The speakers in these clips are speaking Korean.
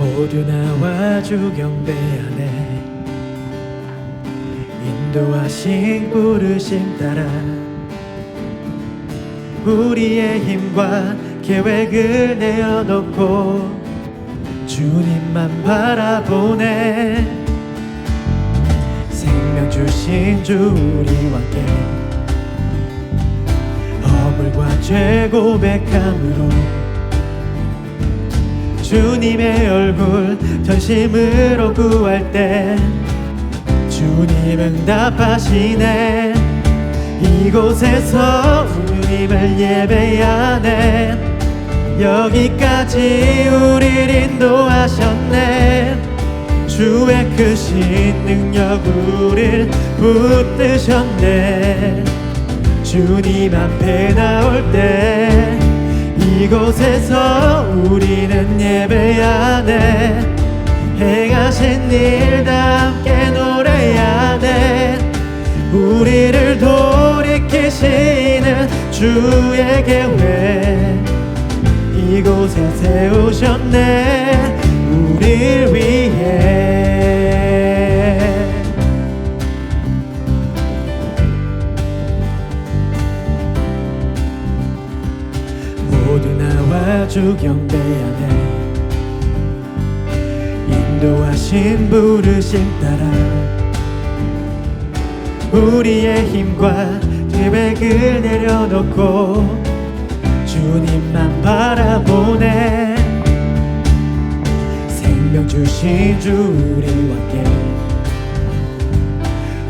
모두 나와 주 경배 안에 인도하신 부르심 따라 우리의 힘과 계획을 내어놓고 주님만 바라보네. 생명 주신 주 우리 왕께 허물과 죄 고백함으로 주님의 얼굴 전심으로 구할 때 주님 응답하시네. 이곳에서 주님을 예배하네. 여기까지 우릴 인도하셨네. 주의 크신 능력 우릴 붙드셨네. 주님 앞에 나올 때 이곳에서 우리는 예배하네. 행하신 일 다 함께 노래하네. 우리를 돌이키시는 주의 계획 이곳에 세우셨네. 우릴 위해 모두 나와 주 경배 안에 인도하신 부르심 따라 우리의 힘과 계획을 내려놓고 주님만 바라보네. 생명 주신 주 우리 왕께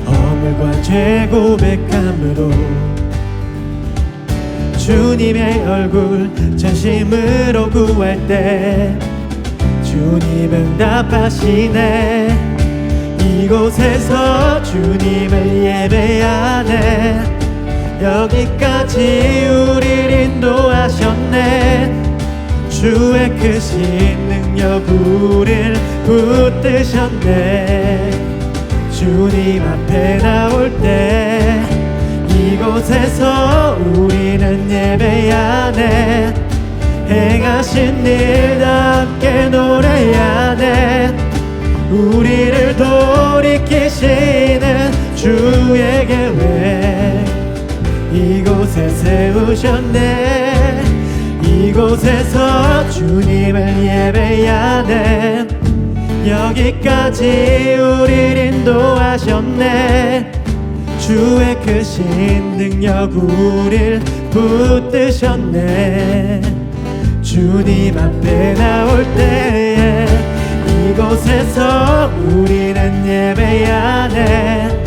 허물과 죄 고백함으로 주님의 얼굴 전심으로 구할 때 주님 응답하시네. 이곳에서 주님을 예배하네. 여기까지 우릴 인도하셨네. 주의 크신 능력 우릴 붙드셨네. 주님 앞에 나올 때 이곳에서 우리는 예배하네. 행하신 일 다 함께 노래하네. 우리를 돌이키시는 주의 계획 이곳에 세우셨네. 이곳에서 주님을 예배하네. 여기까지 우릴 인도하셨네. 주의 크신 능력 우릴 붙드셨네. 주님 앞에 나올 때 이곳에서 우리는 예배하네.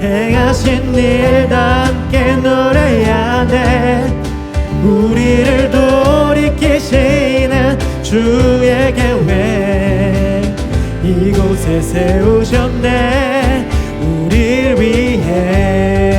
행하신 일 다 함께 노래하네. 우리를 돌이키시는 주의 계획 이곳에 세우셨네. 우릴 위해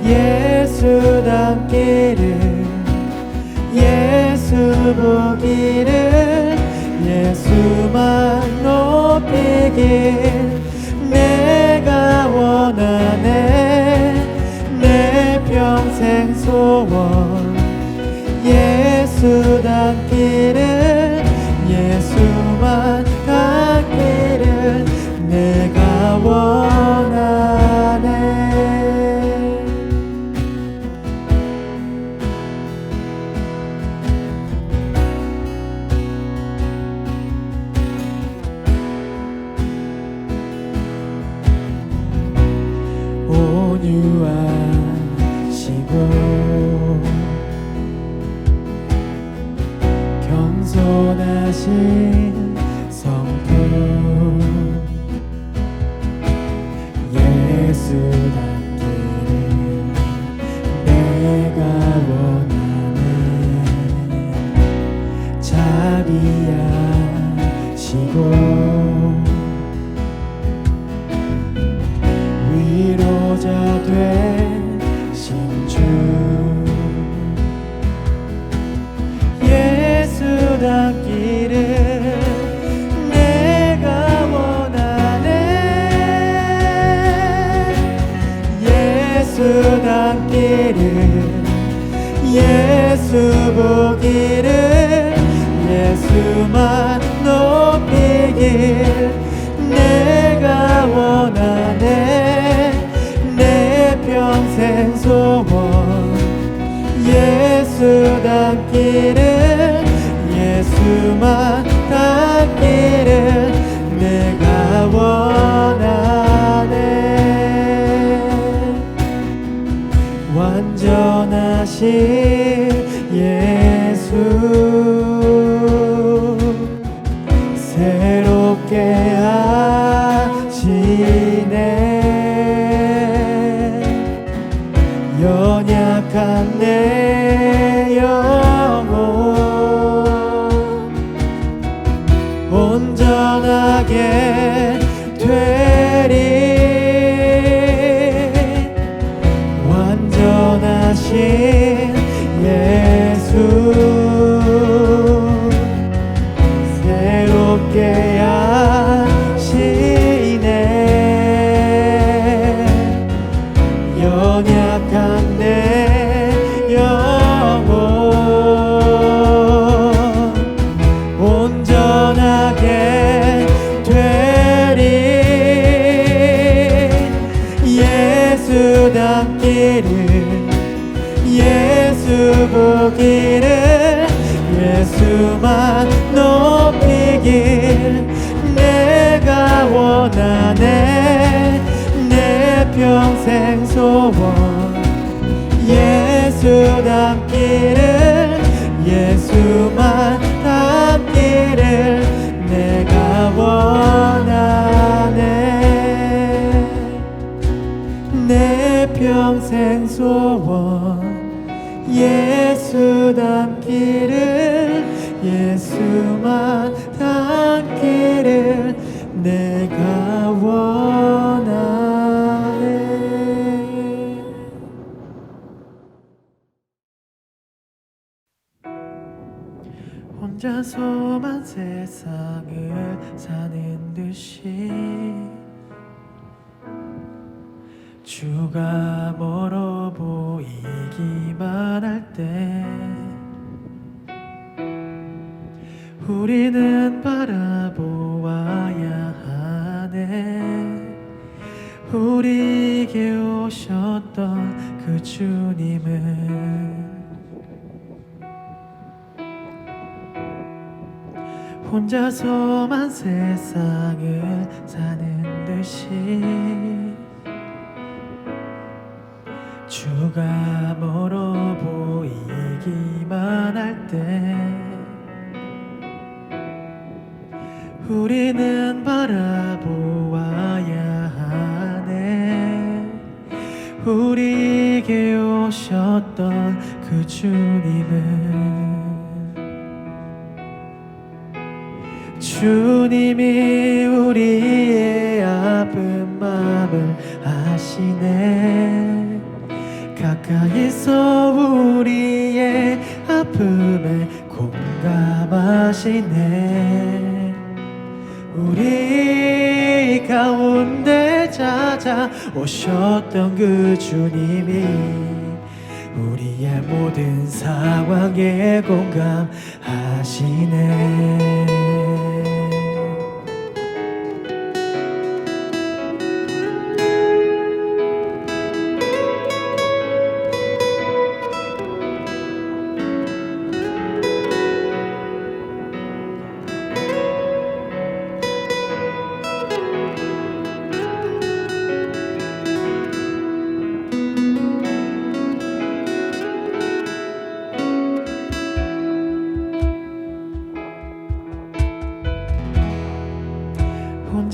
예수 닮기를 예수 보기를 예수만 높이길 내가 원하네. 내 평생 소원 예수 닮기를 예수만 닮기를 내가 원하네. 자비하시고 위로자 되신 주 예수 닮기를 내가 원하네. 예수 닮기를 예수 보기를 예수만 높이길 내가 원하네. 내 평생 소원 예수 닮기를 예수만 닮기를 내가 원하네. 완전하신 예수 새롭게 하시네. 연약한 내 영혼 온전하게 되리. 완전하신 예수 새롭게 하시네. 연약한 내 영혼 온전하게 되리. 예수 닮기를 예수 보기를 예수만 높이길 내가 원하네. 내 평생 소원 예수 닮기를 예수만 닮기를 내가 원하네. 내 평생 소원 예수 닮기를 예수만 닮기를 내가 원하네. 혼자서만 세상을 사는 듯이 주가 멀어 보이기만 할 때 우리는 바라보아야 하네. 우리에게 오셨던 그 주님은 혼자서만 세상을 사는 듯이 주가 멀어 보이기만 할 때 우리는 바라보아야 하네. 우리에게 오셨던 그 주님이 우리의 아픈 마음을 아시네. 가까이서 우리의 아픔에 공감하시네. 우리 가운데 찾아오셨던 그 주님이 우리의 모든 상황에 공감하시네.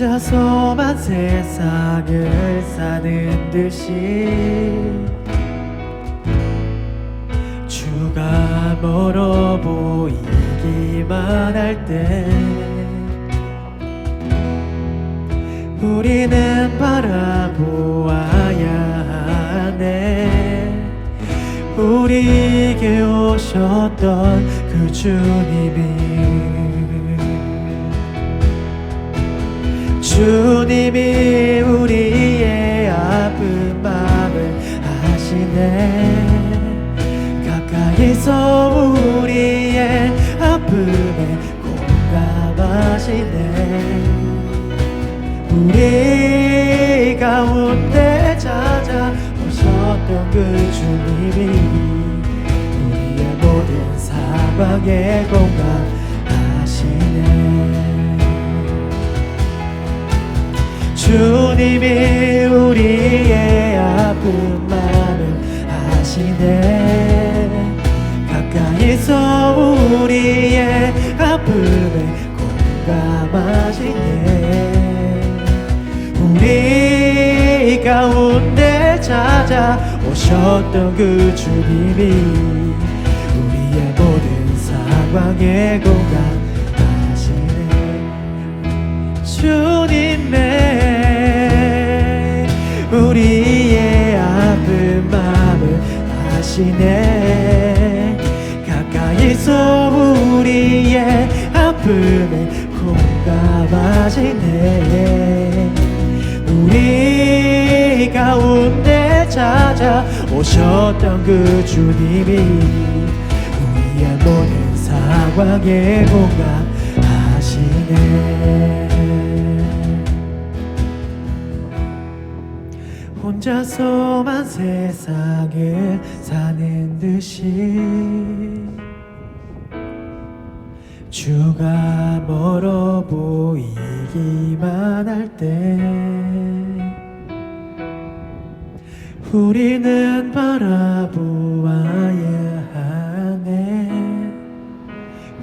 혼자서만 세상을 사는 듯이 주가 멀어 보이기만 할 때 우리는 바라보아야 하네. 우리에게 오셨던 그 주님이 우리의 아픈 마음을 아시네. 가까이서 우리의 아픔에 공감하시네. 우리 가운데 찾아오셨던 그 주님이 우리의 모든 상황에 공감하시네. 주님이 우리의 아픈 마음을 아시네. 가까이서 우리의 아픔에 공감하시네. 우리 가운데 찾아오셨던 그 주님이 우리의 모든 상황에 공감하시네. 주님의 우리의 아픈 마음을 아시네. 가까이서 우리의 아픔에 공감하시네. 우리 가운데 찾아오셨던 그 주님이 우리의 모든 상황에 공감하시네. 혼자서만 세상을 사는 듯이 주가 멀어 보이기만 할 때 우리는 바라보아야 하네.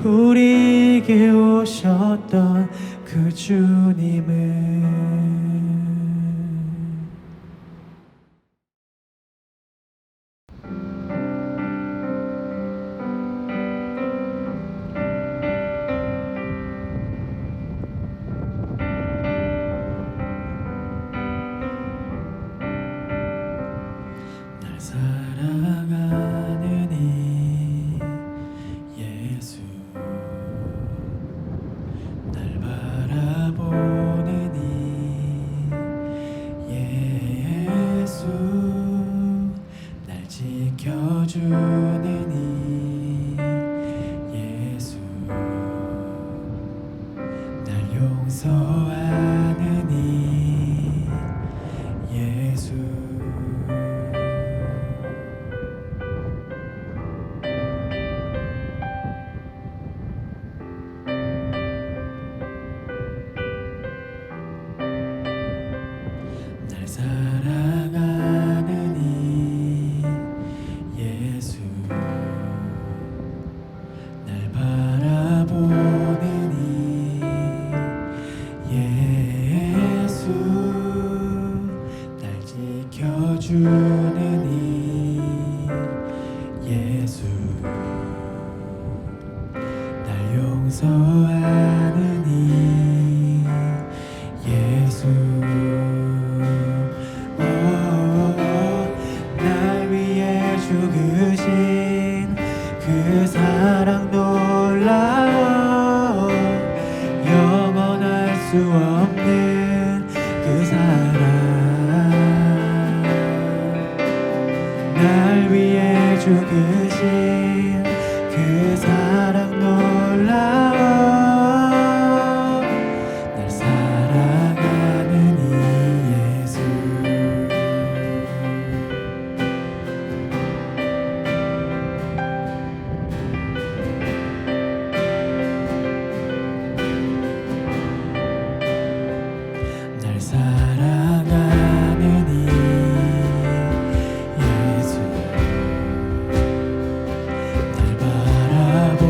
우리에게 오셨던 그 주님은 사랑하는 이 예수, 날 바라보는 이 예수, 날 지켜주는 이 예수, 날 용서하는 이 예수. 날 사랑하는 이 예수, 날 바라보는 이 예수, 날 지켜주는 이 예수, 날 용서하는 이 예수. 날 위해 죽으신 그 사랑 놀라워. 영원할 수 없는 그 사랑. 날 위해 죽으신 그 사랑 놀라워. 날 사랑하는 이 예수. 날 사랑하는 이 예수, 날 바라보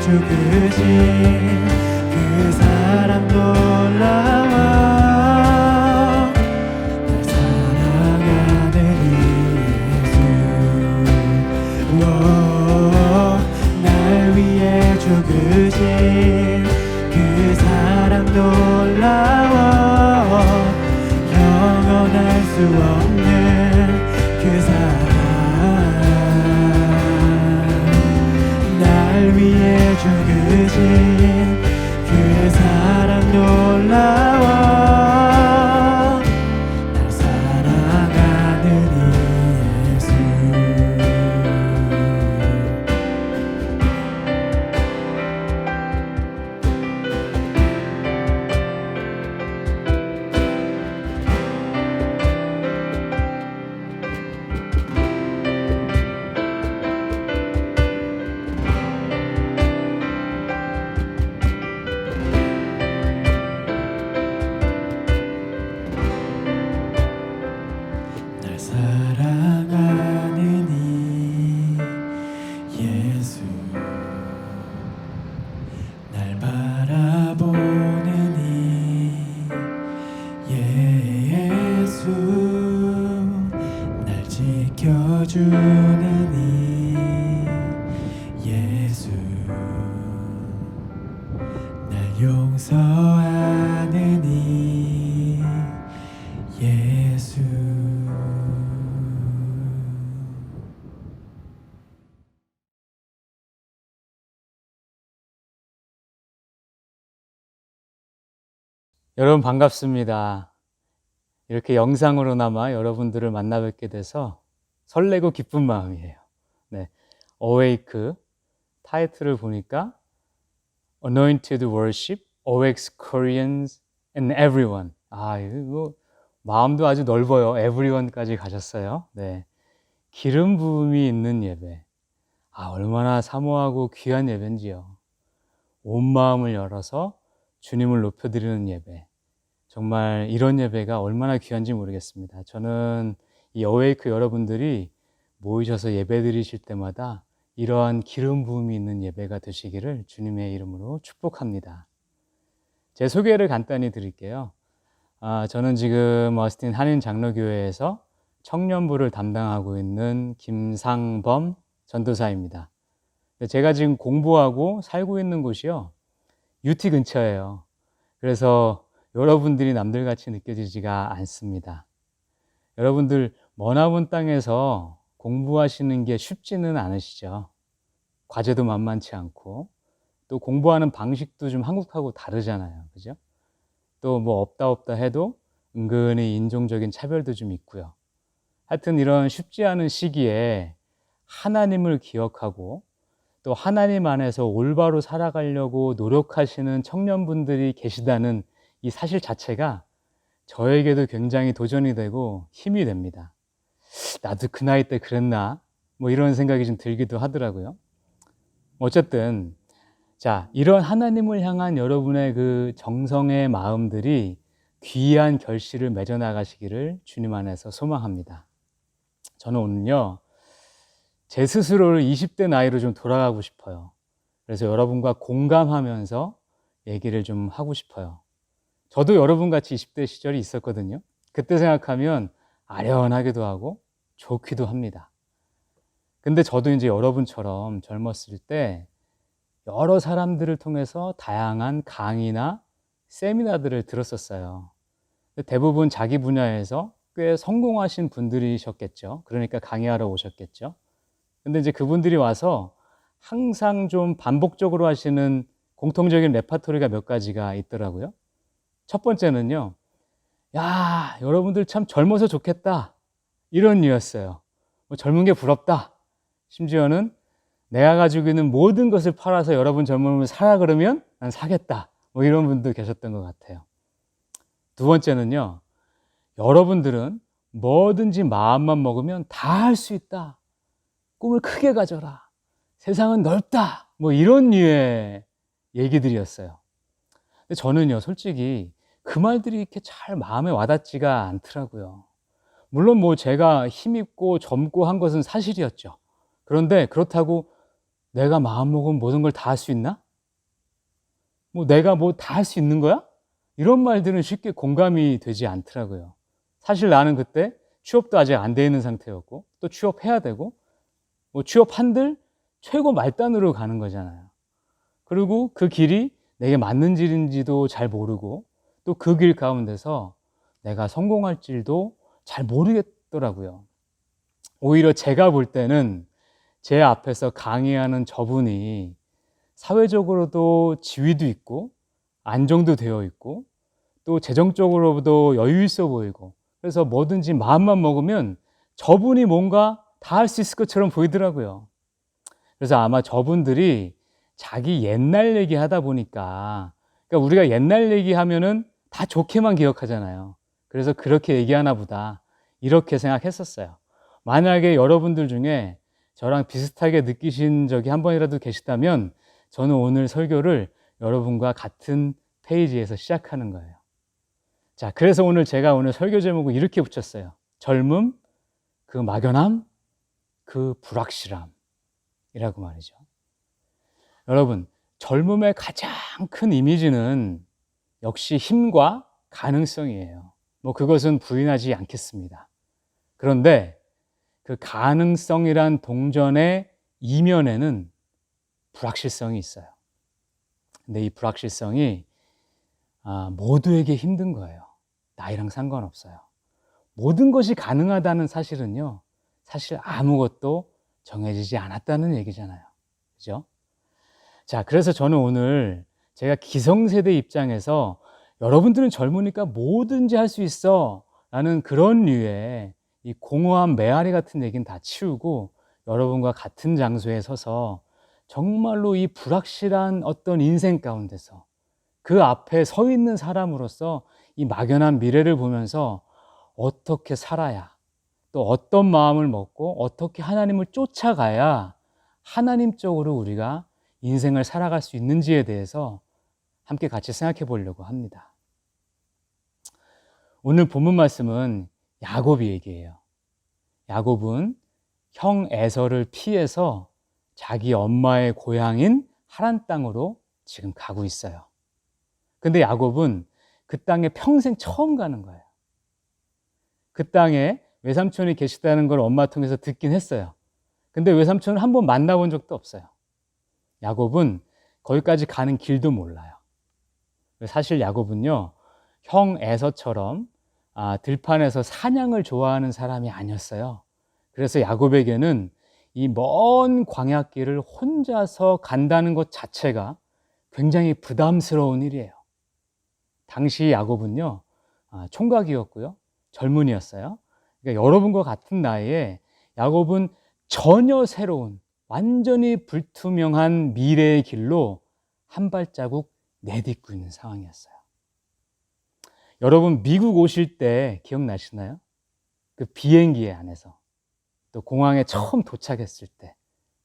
죽으신 그 사랑 놀라워 날 사랑하는 이 예수 날 위해 죽으신 그 사랑 놀라워 영원할 수 없는 그 사랑 날 위해 죽으신 그 사랑 놀라워 날 사랑하는 이 예수 날 사랑하는 이 예수 날 바라보는 이 예수 날 지켜주는 이 예수 날 용서하는 이 예수 여러분 반갑습니다. 이렇게 영상으로나마 여러분들을 만나 뵙게 돼서 설레고 기쁜 마음이에요. 네, Awake 타이틀을 보니까 Anointed Worship, Awakes Koreans and Everyone. 이거 마음도 아주 넓어요. Everyone까지 가셨어요. 네, 기름 부음이 있는 예배. 얼마나 사모하고 귀한 예배인지요. 온 마음을 열어서 주님을 높여드리는 예배. 정말 이런 예배가 얼마나 귀한지 모르겠습니다. 저는 이 어웨이크 여러분들이 모이셔서 예배 드리실 때마다 이러한 기름 부음이 있는 예배가 되시기를 주님의 이름으로 축복합니다. 제 소개를 간단히 드릴게요. 저는 지금 어스틴 한인장로교회에서 청년부를 담당하고 있는 김상범 전도사입니다. 제가 지금 공부하고 살고 있는 곳이요, UT 근처예요. 그래서 여러분들이 남들같이 느껴지지가 않습니다. 여러분들 머나먼 땅에서 공부하시는 게 쉽지는 않으시죠. 과제도 만만치 않고 또 공부하는 방식도 좀 한국하고 다르잖아요. 그죠? 또 뭐 없다 해도 은근히 인종적인 차별도 좀 있고요. 하여튼 이런 쉽지 않은 시기에 하나님을 기억하고 또 하나님 안에서 올바로 살아가려고 노력하시는 청년분들이 계시다는 이 사실 자체가 저에게도 굉장히 도전이 되고 힘이 됩니다. 나도 그 나이 때 그랬나? 뭐 이런 생각이 좀 들기도 하더라고요. 어쨌든 이런 하나님을 향한 여러분의 그 정성의 마음들이 귀한 결실을 맺어 나가시기를 주님 안에서 소망합니다. 저는 오늘요, 제 스스로를 20대 나이로 좀 돌아가고 싶어요. 그래서 여러분과 공감하면서 얘기를 좀 하고 싶어요. 저도 여러분같이 20대 시절이 있었거든요. 그때 생각하면 아련하기도 하고 좋기도 합니다. 근데 저도 이제 여러분처럼 젊었을 때 여러 사람들을 통해서 다양한 강의나 세미나들을 들었었어요. 대부분 자기 분야에서 꽤 성공하신 분들이셨겠죠. 그러니까 강의하러 오셨겠죠. 근데 이제 그분들이 와서 항상 좀 반복적으로 하시는 공통적인 레파토리가 몇 가지가 있더라고요. 첫 번째는요, 야, 여러분들 참 젊어서 좋겠다, 이런 이유였어요. 젊은 게 부럽다. 심지어는 내가 가지고 있는 모든 것을 팔아서 여러분 젊음을 사라 그러면 난 사겠다. 뭐 이런 분도 계셨던 것 같아요. 두 번째는요, 여러분들은 뭐든지 마음만 먹으면 다 할 수 있다. 꿈을 크게 가져라. 세상은 넓다. 뭐 이런 류의 얘기들이었어요. 근데 저는요, 솔직히 그 말들이 이렇게 잘 마음에 와닿지가 않더라고요. 물론 뭐 제가 힘있고 젊고 한 것은 사실이었죠. 그런데 그렇다고 내가 마음먹으면 모든 걸 다 할 수 있나? 뭐 내가 뭐 다 할 수 있는 거야? 이런 말들은 쉽게 공감이 되지 않더라고요. 사실 나는 그때 취업도 아직 안 돼 있는 상태였고, 또 취업해야 되고, 뭐 취업한들 최고 말단으로 가는 거잖아요. 그리고 그 길이 내게 맞는 길인지도 잘 모르고, 또 그 길 가운데서 내가 성공할지도 잘 모르겠더라고요. 오히려 제가 볼 때는 제 앞에서 강의하는 저분이 사회적으로도 지위도 있고 안정도 되어 있고 또 재정적으로도 여유 있어 보이고, 그래서 뭐든지 마음만 먹으면 저분이 뭔가 다 할 수 있을 것처럼 보이더라고요. 그래서 아마 저분들이 자기 옛날 얘기하다 보니까, 그러니까 우리가 옛날 얘기하면은 다 좋게만 기억하잖아요. 그래서 그렇게 얘기하나 보다 이렇게 생각했었어요. 만약에 여러분들 중에 저랑 비슷하게 느끼신 적이 한 번이라도 계시다면 저는 오늘 설교를 여러분과 같은 페이지에서 시작하는 거예요. 자, 그래서 제가 오늘 설교 제목을 이렇게 붙였어요. 젊음, 그 막연함, 그 불확실함이라고 말이죠. 여러분, 젊음의 가장 큰 이미지는 역시 힘과 가능성이에요. 뭐 그것은 부인하지 않겠습니다. 그런데 그 가능성이란 동전의 이면에는 불확실성이 있어요. 근데 이 불확실성이 모두에게 힘든 거예요. 나이랑 상관없어요. 모든 것이 가능하다는 사실은요, 사실 아무것도 정해지지 않았다는 얘기잖아요. 그죠? 자, 그래서 저는 오늘 제가 기성세대 입장에서 여러분들은 젊으니까 뭐든지 할 수 있어 라는 그런 류의 이 공허한 메아리 같은 얘기는 다 치우고 여러분과 같은 장소에 서서 정말로 이 불확실한 어떤 인생 가운데서 그 앞에 서 있는 사람으로서 이 막연한 미래를 보면서 어떻게 살아야, 또 어떤 마음을 먹고 어떻게 하나님을 쫓아가야 하나님적으로 우리가 인생을 살아갈 수 있는지에 대해서 함께 같이 생각해 보려고 합니다. 오늘 본문 말씀은 야곱이 얘기해요. 야곱은 형 에서를 피해서 자기 엄마의 고향인 하란 땅으로 지금 가고 있어요. 근데 야곱은 그 땅에 평생 처음 가는 거예요. 그 땅에 외삼촌이 계시다는 걸 엄마 통해서 듣긴 했어요. 근데 외삼촌을 한번 만나본 적도 없어요. 야곱은 거기까지 가는 길도 몰라요. 사실 야곱은요, 형 에서처럼 들판에서 사냥을 좋아하는 사람이 아니었어요. 그래서 야곱에게는 이 먼 광야길을 혼자서 간다는 것 자체가 굉장히 부담스러운 일이에요. 당시 야곱은요, 총각이었고요, 젊은이였어요. 그러니까 여러분과 같은 나이에 야곱은 전혀 새로운, 완전히 불투명한 미래의 길로 한 발자국 내딛고 있는 상황이었어요. 여러분, 미국 오실 때 기억나시나요? 그 비행기 안에서, 또 공항에 처음 도착했을 때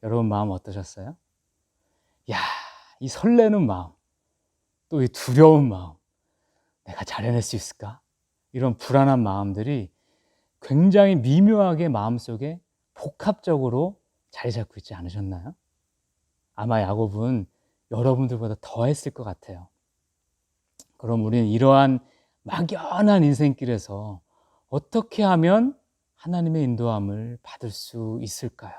여러분 마음 어떠셨어요? 야, 이 설레는 마음, 또 이 두려운 마음, 내가 잘 해낼 수 있을까? 이런 불안한 마음들이 굉장히 미묘하게 마음속에 복합적으로 자리 잡고 있지 않으셨나요? 아마 야곱은 여러분들보다 더 했을 것 같아요. 그럼 우리는 이러한 막연한 인생길에서 어떻게 하면 하나님의 인도함을 받을 수 있을까요?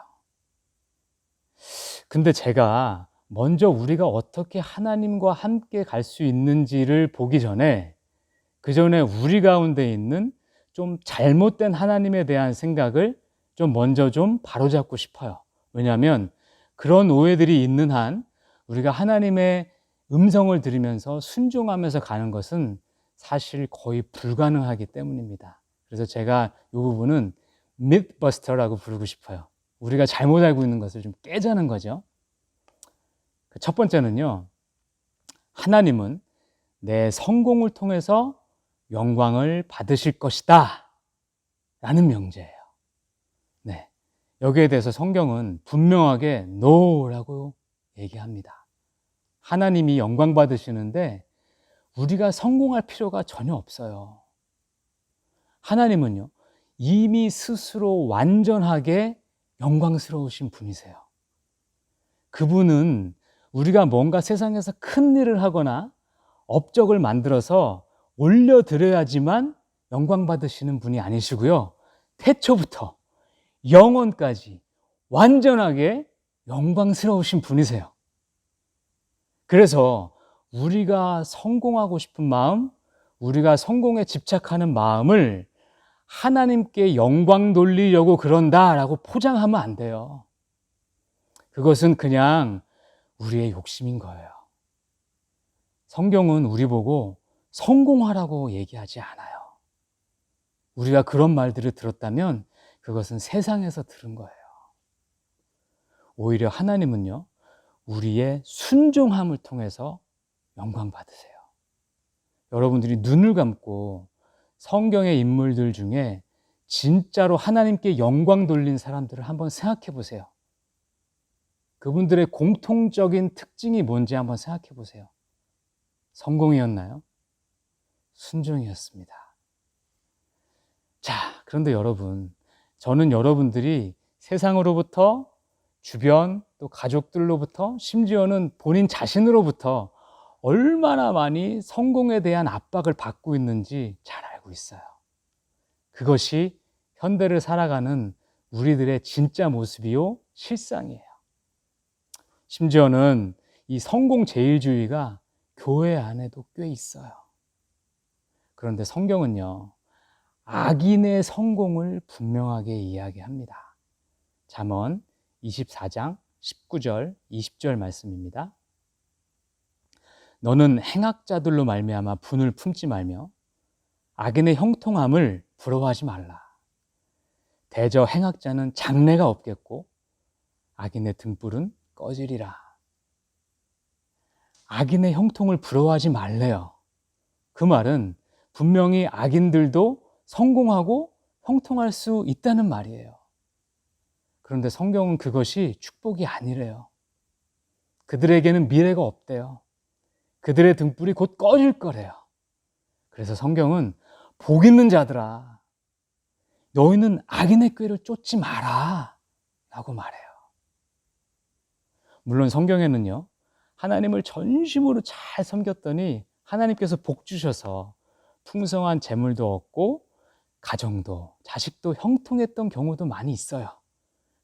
근데 제가 먼저 우리가 어떻게 하나님과 함께 갈 수 있는지를 보기 전에, 그 전에 우리 가운데 있는 좀 잘못된 하나님에 대한 생각을 먼저 바로잡고 싶어요. 왜냐하면 그런 오해들이 있는 한 우리가 하나님의 음성을 들으면서 순종하면서 가는 것은 사실 거의 불가능하기 때문입니다. 그래서 제가 이 부분은 mythbuster라고 부르고 싶어요. 우리가 잘못 알고 있는 것을 좀 깨자는 거죠. 첫 번째는요, 하나님은 내 성공을 통해서 영광을 받으실 것이다 라는 명제예요. 네, 여기에 대해서 성경은 분명하게 no라고 얘기합니다. 하나님이 영광 받으시는데 우리가 성공할 필요가 전혀 없어요. 하나님은요, 이미 스스로 완전하게 영광스러우신 분이세요. 그분은 우리가 뭔가 세상에서 큰 일을 하거나 업적을 만들어서 올려드려야지만 영광 받으시는 분이 아니시고요. 태초부터 영원까지 완전하게 영광스러우신 분이세요. 그래서 우리가 성공하고 싶은 마음, 우리가 성공에 집착하는 마음을 하나님께 영광 돌리려고 그런다라고 포장하면 안 돼요. 그것은 그냥 우리의 욕심인 거예요. 성경은 우리 보고 성공하라고 얘기하지 않아요. 우리가 그런 말들을 들었다면 그것은 세상에서 들은 거예요. 오히려 하나님은요, 우리의 순종함을 통해서 영광 받으세요. 여러분들이 눈을 감고 성경의 인물들 중에 진짜로 하나님께 영광 돌린 사람들을 한번 생각해 보세요. 그분들의 공통적인 특징이 뭔지 한번 생각해 보세요. 성공이었나요? 순종이었습니다. 자, 그런데 여러분, 저는 여러분들이 세상으로부터, 주변 또 가족들로부터, 심지어는 본인 자신으로부터 얼마나 많이 성공에 대한 압박을 받고 있는지 잘 알고 있어요. 그것이 현대를 살아가는 우리들의 진짜 모습이요, 실상이에요. 심지어는 이 성공 제일주의가 교회 안에도 꽤 있어요. 그런데 성경은요, 악인의 성공을 분명하게 이야기합니다. 잠언 24장 19절, 20절 말씀입니다. 너는 행악자들로 말미암아 분을 품지 말며 악인의 형통함을 부러워하지 말라. 대저 행악자는 장래가 없겠고 악인의 등불은 꺼지리라. 악인의 형통을 부러워하지 말래요. 그 말은 분명히 악인들도 성공하고 형통할 수 있다는 말이에요. 그런데 성경은 그것이 축복이 아니래요. 그들에게는 미래가 없대요. 그들의 등불이 곧 꺼질 거래요. 그래서 성경은 복 있는 자들아, 너희는 악인의 꾀를 쫓지 마라 라고 말해요. 물론 성경에는요, 하나님을 전심으로 잘 섬겼더니 하나님께서 복 주셔서 풍성한 재물도 얻고 가정도, 자식도 형통했던 경우도 많이 있어요.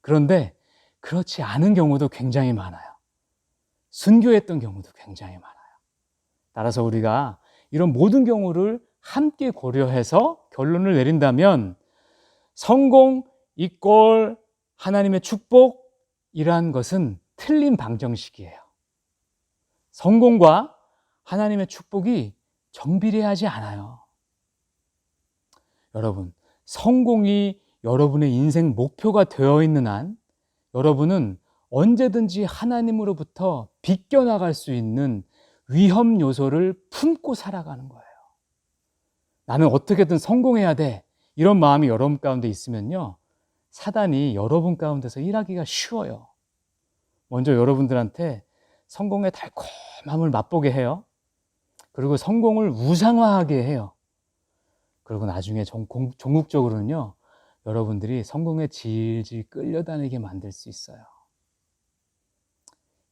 그런데 그렇지 않은 경우도 굉장히 많아요. 순교했던 경우도 굉장히 많아요. 따라서 우리가 이런 모든 경우를 함께 고려해서 결론을 내린다면 성공 이꼴 하나님의 축복이란 것은 틀린 방정식이에요. 성공과 하나님의 축복이 정비례하지 않아요. 여러분, 성공이 여러분의 인생 목표가 되어 있는 한 여러분은 언제든지 하나님으로부터 비껴나갈 수 있는 위험 요소를 품고 살아가는 거예요. 나는 어떻게든 성공해야 돼. 이런 마음이 여러분 가운데 있으면요, 사단이 여러분 가운데서 일하기가 쉬워요. 먼저 여러분들한테 성공의 달콤함을 맛보게 해요. 그리고 성공을 우상화하게 해요. 그리고 나중에 종국적으로는요, 여러분들이 성공에 질질 끌려다니게 만들 수 있어요.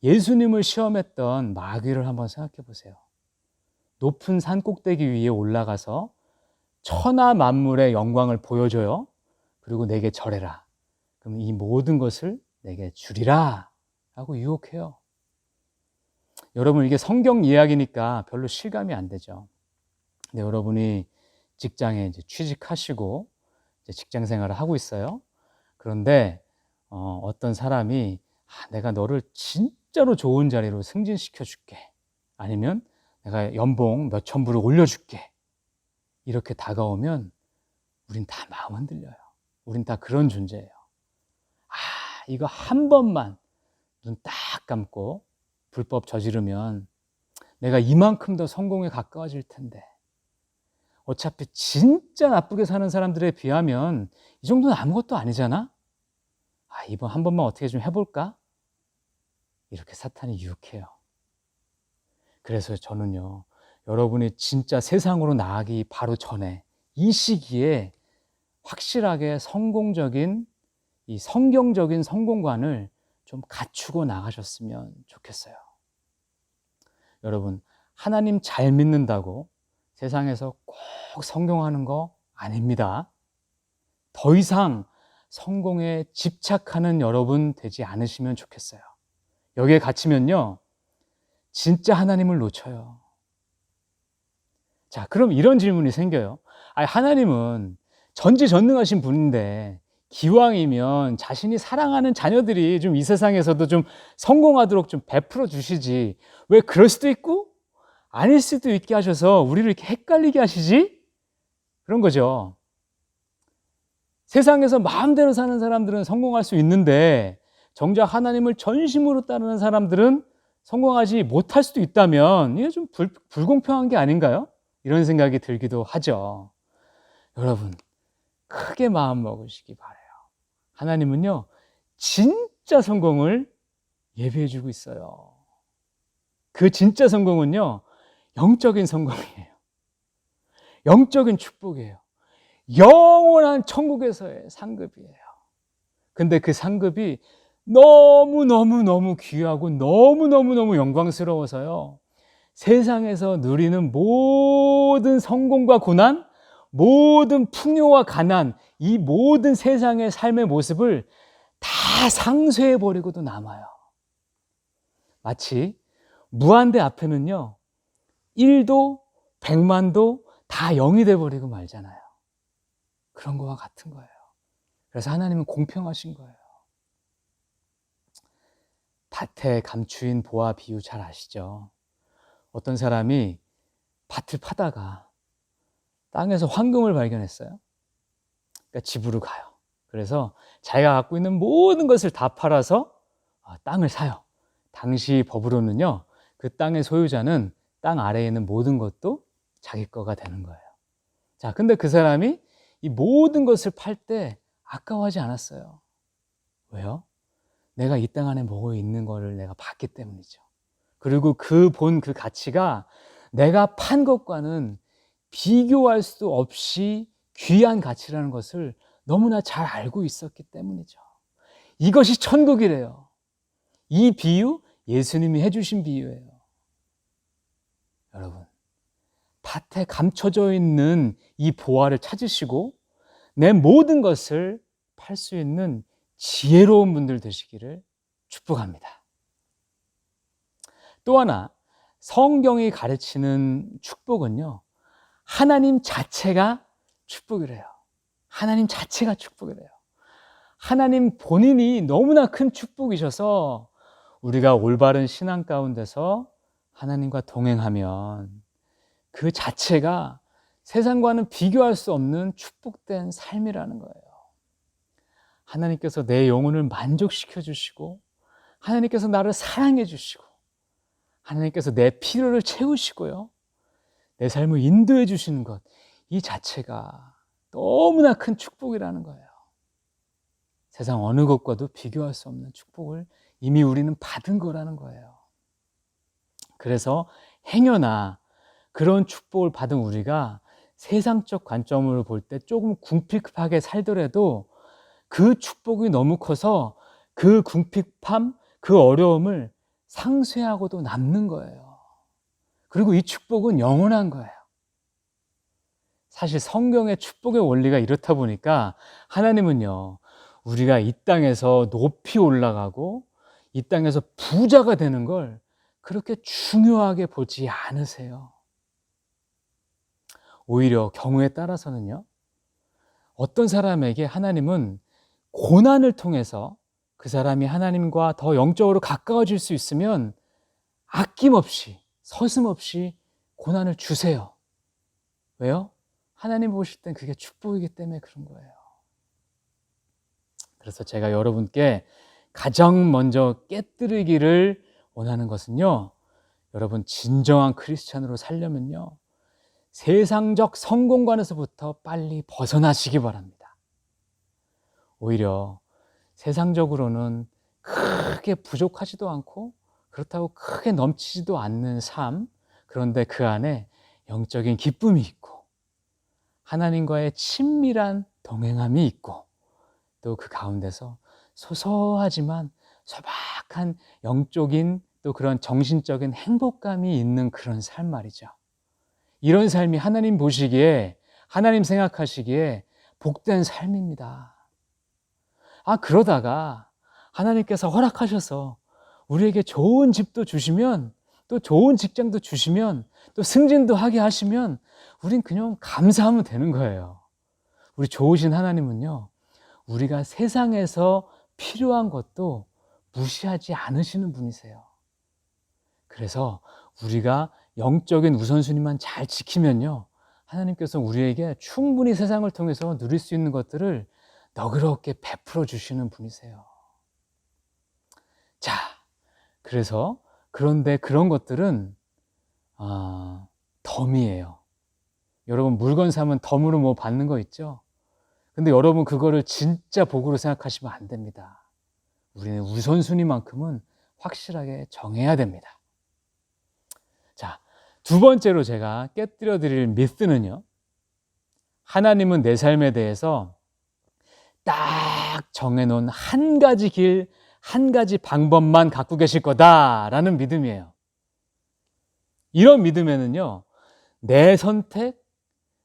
예수님을 시험했던 마귀를 한번 생각해 보세요. 높은 산 꼭대기 위에 올라가서 천하 만물의 영광을 보여줘요. 그리고 내게 절해라. 그럼 이 모든 것을 내게 주리라 라고 유혹해요. 여러분, 이게 성경 이야기니까 별로 실감이 안 되죠. 근데 여러분이 직장에 이제 취직하시고 이제 직장 생활을 하고 있어요. 그런데 어떤 사람이 내가 너를 진짜로 좋은 자리로 승진시켜 줄게. 아니면 내가 연봉 몇천 불을 올려줄게. 이렇게 다가오면 우린 다 마음 흔들려요. 우린 다 그런 존재예요. 이거 한 번만 눈 딱 감고 불법 저지르면 내가 이만큼 더 성공에 가까워질 텐데, 어차피 진짜 나쁘게 사는 사람들에 비하면 이 정도는 아무것도 아니잖아? 이번 한 번만 어떻게 좀 해볼까? 이렇게 사탄이 유혹해요. 그래서 저는요, 여러분이 진짜 세상으로 나가기 바로 전에 이 시기에 확실하게 성공적인 이 성경적인 성공관을 좀 갖추고 나가셨으면 좋겠어요. 여러분, 하나님 잘 믿는다고 세상에서 꼭 성공하는 거 아닙니다. 더 이상 성공에 집착하는 여러분 되지 않으시면 좋겠어요. 여기에 갇히면요, 진짜 하나님을 놓쳐요. 자, 그럼 이런 질문이 생겨요. 하나님은 전지전능하신 분인데 기왕이면 자신이 사랑하는 자녀들이 좀 이 세상에서도 좀 성공하도록 좀 베풀어 주시지, 왜 그럴 수도 있고 아닐 수도 있게 하셔서 우리를 이렇게 헷갈리게 하시지? 그런 거죠. 세상에서 마음대로 사는 사람들은 성공할 수 있는데 정작 하나님을 전심으로 따르는 사람들은 성공하지 못할 수도 있다면 이게 좀 불공평한 게 아닌가요? 이런 생각이 들기도 하죠. 여러분, 크게 마음 먹으시기 바라요. 하나님은요, 진짜 성공을 예비해 주고 있어요. 그 진짜 성공은요, 영적인 성공이에요. 영적인 축복이에요. 영원한 천국에서의 상급이에요. 근데 그 상급이 너무너무 귀하고 너무너무 영광스러워서요, 세상에서 누리는 모든 성공과 고난, 모든 풍요와 가난, 이 모든 세상의 삶의 모습을 다 상쇄해버리고도 남아요. 마치 무한대 앞에는요, 1도 100만도 다 0이 돼버리고 말잖아요. 그런 거와 같은 거예요. 그래서 하나님은 공평하신 거예요. 밭에 감추인 보화 비유 잘 아시죠? 어떤 사람이 밭을 파다가 땅에서 황금을 발견했어요. 그러니까 집으로 가요. 그래서 자기가 갖고 있는 모든 것을 다 팔아서 땅을 사요. 당시 법으로는요, 그 땅의 소유자는 땅 아래에 있는 모든 것도 자기 거가 되는 거예요. 자, 근데 그 사람이 이 모든 것을 팔 때 아까워하지 않았어요. 왜요? 내가 이 땅 안에 뭐가 있는 거를 내가 봤기 때문이죠. 그리고 그 가치가 내가 판 것과는 비교할 수 없이 귀한 가치라는 것을 너무나 잘 알고 있었기 때문이죠. 이것이 천국이래요. 이 비유, 예수님이 해주신 비유예요. 여러분, 밭에 감춰져 있는 이 보화를 찾으시고 내 모든 것을 팔 수 있는 지혜로운 분들 되시기를 축복합니다. 또 하나, 성경이 가르치는 축복은요, 하나님 자체가 축복이래요. 하나님 자체가 축복이래요. 하나님 본인이 너무나 큰 축복이셔서 우리가 올바른 신앙 가운데서 하나님과 동행하면 그 자체가 세상과는 비교할 수 없는 축복된 삶이라는 거예요. 하나님께서 내 영혼을 만족시켜 주시고, 하나님께서 나를 사랑해 주시고, 하나님께서 내 필요를 채우시고요, 내 삶을 인도해 주시는 것, 이 자체가 너무나 큰 축복이라는 거예요. 세상 어느 것과도 비교할 수 없는 축복을 이미 우리는 받은 거라는 거예요. 그래서 행여나 그런 축복을 받은 우리가 세상적 관점으로 볼 때 조금 궁핍하게 살더라도 그 축복이 너무 커서 그 궁핍함, 그 어려움을 상쇄하고도 남는 거예요. 그리고 이 축복은 영원한 거예요. 사실 성경의 축복의 원리가 이렇다 보니까 하나님은요, 우리가 이 땅에서 높이 올라가고 이 땅에서 부자가 되는 걸 그렇게 중요하게 보지 않으세요. 오히려 경우에 따라서는요, 어떤 사람에게 하나님은 고난을 통해서 그 사람이 하나님과 더 영적으로 가까워질 수 있으면 아낌없이, 서슴없이 고난을 주세요. 왜요? 하나님 보실 땐 그게 축복이기 때문에 그런 거예요. 그래서 제가 여러분께 가장 먼저 깨뜨리기를 원하는 것은요, 여러분 진정한 크리스찬으로 살려면요, 세상적 성공관에서부터 빨리 벗어나시기 바랍니다. 오히려 세상적으로는 크게 부족하지도 않고 그렇다고 크게 넘치지도 않는 삶, 그런데 그 안에 영적인 기쁨이 있고 하나님과의 친밀한 동행함이 있고 또 그 가운데서 소소하지만 소박한 영적인 또 그런 정신적인 행복감이 있는 그런 삶 말이죠. 이런 삶이 하나님 보시기에, 하나님 생각하시기에 복된 삶입니다. 그러다가 하나님께서 허락하셔서 우리에게 좋은 집도 주시면, 또 좋은 직장도 주시면, 또 승진도 하게 하시면 우린 그냥 감사하면 되는 거예요. 우리 좋으신 하나님은요, 우리가 세상에서 필요한 것도 무시하지 않으시는 분이세요. 그래서 우리가 영적인 우선순위만 잘 지키면요, 하나님께서 우리에게 충분히 세상을 통해서 누릴 수 있는 것들을 너그럽게 베풀어 주시는 분이세요. 자, 그래서 그런데 그런 것들은 덤이에요. 여러분, 물건 사면 덤으로 뭐 받는 거 있죠? 근데 여러분, 그거를 진짜 복으로 생각하시면 안 됩니다. 우리는 우선순위만큼은 확실하게 정해야 됩니다. 자, 두 번째로 제가 깨뜨려 드릴 미스는요, 하나님은 내 삶에 대해서 딱 정해놓은 한 가지 길, 한 가지 방법만 갖고 계실 거다라는 믿음이에요. 이런 믿음에는요, 내 선택,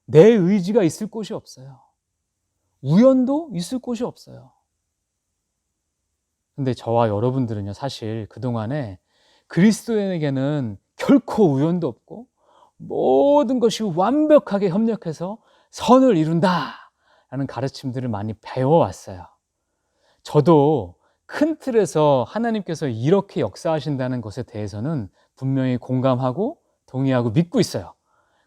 내 의지가 있을 곳이 없어요. 우연도 있을 곳이 없어요. 근데 저와 여러분들은요, 사실 그동안에 그리스도인에게는 결코 우연도 없고 모든 것이 완벽하게 협력해서 선을 이룬다라는 가르침들을 많이 배워왔어요. 저도 큰 틀에서 하나님께서 이렇게 역사하신다는 것에 대해서는 분명히 공감하고 동의하고 믿고 있어요.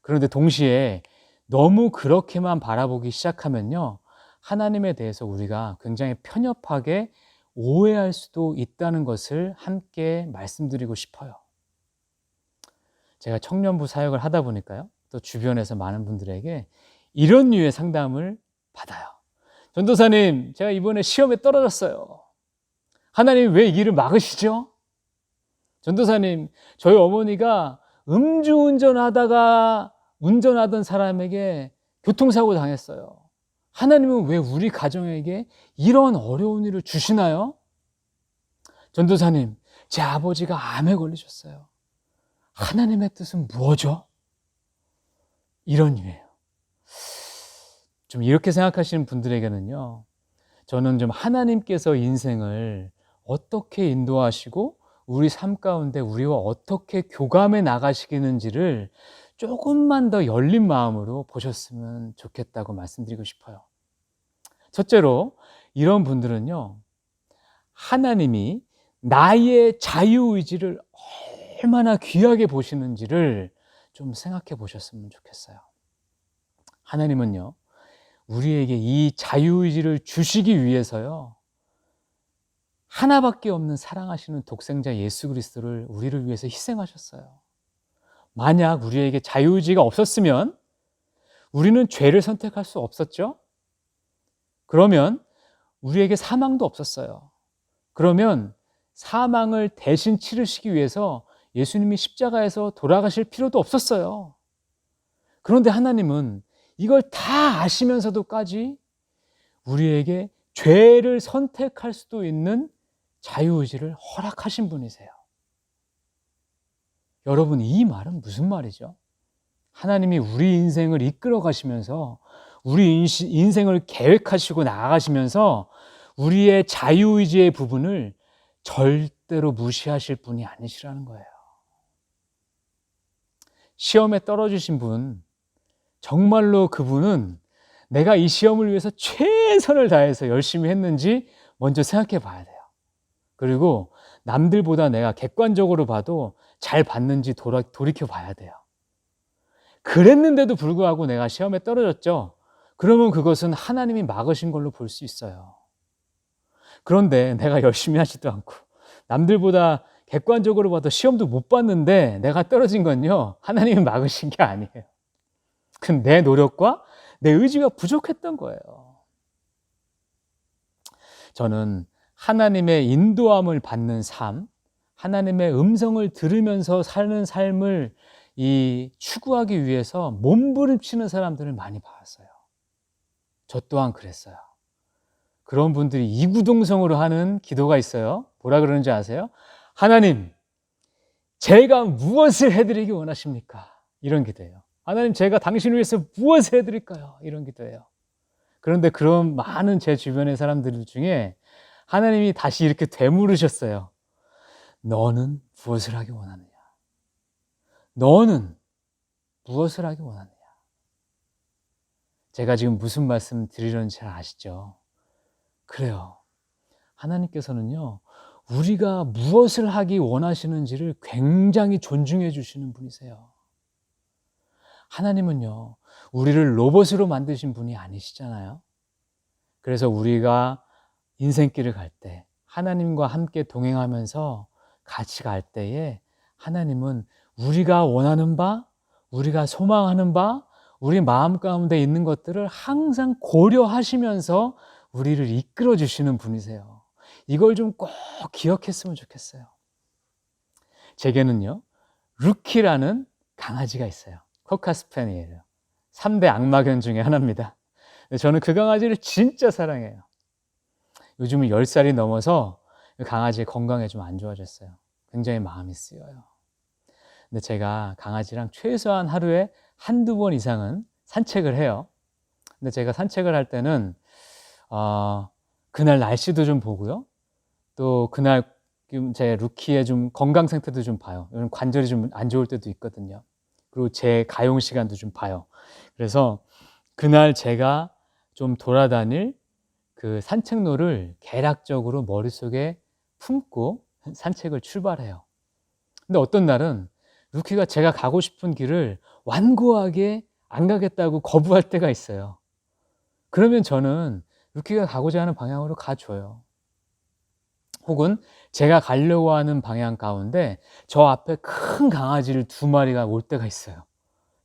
그런데 동시에 너무 그렇게만 바라보기 시작하면요, 하나님에 대해서 우리가 굉장히 편협하게 오해할 수도 있다는 것을 함께 말씀드리고 싶어요. 제가 청년부 사역을 하다 보니까요, 또 주변에서 많은 분들에게 이런 류의 상담을 받아요. 전도사님, 제가 이번에 시험에 떨어졌어요. 하나님 왜 이 길을 막으시죠? 전도사님, 저희 어머니가 음주운전하다가 운전하던 사람에게 교통사고 당했어요. 하나님은 왜 우리 가정에게 이런 어려운 일을 주시나요? 전도사님, 제 아버지가 암에 걸리셨어요. 하나님의 뜻은 무엇이죠? 이런 류예요. 좀 이렇게 생각하시는 분들에게는요, 저는 좀 하나님께서 인생을 어떻게 인도하시고 우리 삶 가운데 우리와 어떻게 교감해 나가시는지를 조금만 더 열린 마음으로 보셨으면 좋겠다고 말씀드리고 싶어요. 첫째로, 이런 분들은요, 하나님이 나의 자유의지를 얼마나 귀하게 보시는지를 좀 생각해 보셨으면 좋겠어요. 하나님은요, 우리에게 이 자유의지를 주시기 위해서요, 하나밖에 없는 사랑하시는 독생자 예수 그리스도를 우리를 위해서 희생하셨어요. 만약 우리에게 자유의지가 없었으면 우리는 죄를 선택할 수 없었죠? 그러면 우리에게 사망도 없었어요. 그러면 사망을 대신 치르시기 위해서 예수님이 십자가에서 돌아가실 필요도 없었어요. 그런데 하나님은 이걸 다 아시면서도까지 우리에게 죄를 선택할 수도 있는 자유의지를 허락하신 분이세요. 여러분, 이 말은 무슨 말이죠? 하나님이 우리 인생을 이끌어 가시면서 우리 인생을 계획하시고 나아가시면서 우리의 자유의지의 부분을 절대로 무시하실 분이 아니시라는 거예요. 시험에 떨어지신 분, 정말로 그분은 내가 이 시험을 위해서 최선을 다해서 열심히 했는지 먼저 생각해 봐야 돼요. 그리고 남들보다 내가 객관적으로 봐도 잘 봤는지 돌이켜 봐야 돼요. 그랬는데도 불구하고 내가 시험에 떨어졌죠? 그러면 그것은 하나님이 막으신 걸로 볼 수 있어요. 그런데 내가 열심히 하지도 않고 남들보다 객관적으로 봐도 시험도 못 봤는데 내가 떨어진 건요, 하나님이 막으신 게 아니에요. 그건 내 노력과 내 의지가 부족했던 거예요. 저는 하나님의 인도함을 받는 삶, 하나님의 음성을 들으면서 사는 삶을 추구하기 위해서 몸부림치는 사람들을 많이 봤어요. 저 또한 그랬어요. 그런 분들이 이구동성으로 하는 기도가 있어요. 뭐라 그러는지 아세요? 하나님, 제가 무엇을 해드리기 원하십니까? 이런 기도예요. 하나님, 제가 당신을 위해서 무엇을 해드릴까요? 이런 기도예요. 그런데 그런 많은 제 주변의 사람들 중에 하나님이 다시 이렇게 되물으셨어요. 너는 무엇을 하기 원하느냐? 너는 무엇을 하기 원하느냐? 제가 지금 무슨 말씀 드리려는지 잘 아시죠? 그래요. 하나님께서는요, 우리가 무엇을 하기 원하시는지를 굉장히 존중해 주시는 분이세요. 하나님은요, 우리를 로봇으로 만드신 분이 아니시잖아요. 그래서 우리가 인생길을 갈 때, 하나님과 함께 동행하면서 같이 갈 때에 하나님은 우리가 원하는 바, 우리가 소망하는 바, 우리 마음 가운데 있는 것들을 항상 고려하시면서 우리를 이끌어 주시는 분이세요. 이걸 좀 꼭 기억했으면 좋겠어요. 제게는요, 루키라는 강아지가 있어요. 코카스패니엘이에요. 3대 악마견 중에 하나입니다. 저는 그 강아지를 진짜 사랑해요. 요즘은 10살이 넘어서 강아지의 건강이 좀 안 좋아졌어요. 굉장히 마음이 쓰여요. 근데 제가 강아지랑 최소한 하루에 한두 번 이상은 산책을 해요. 근데 제가 산책을 할 때는 그날 날씨도 좀 보고요. 또 그날 제 루키의 좀 건강 상태도 좀 봐요. 요즘 관절이 좀 안 좋을 때도 있거든요. 그리고 제 가용 시간도 좀 봐요. 그래서 그날 제가 좀 돌아다닐 그 산책로를 개략적으로 머릿속에 품고 산책을 출발해요. 근데 어떤 날은 루키가 제가 가고 싶은 길을 완고하게 안 가겠다고 거부할 때가 있어요. 그러면 저는 루키가 가고자 하는 방향으로 가줘요. 혹은 제가 가려고 하는 방향 가운데 저 앞에 큰 강아지를 2마리가 올 때가 있어요.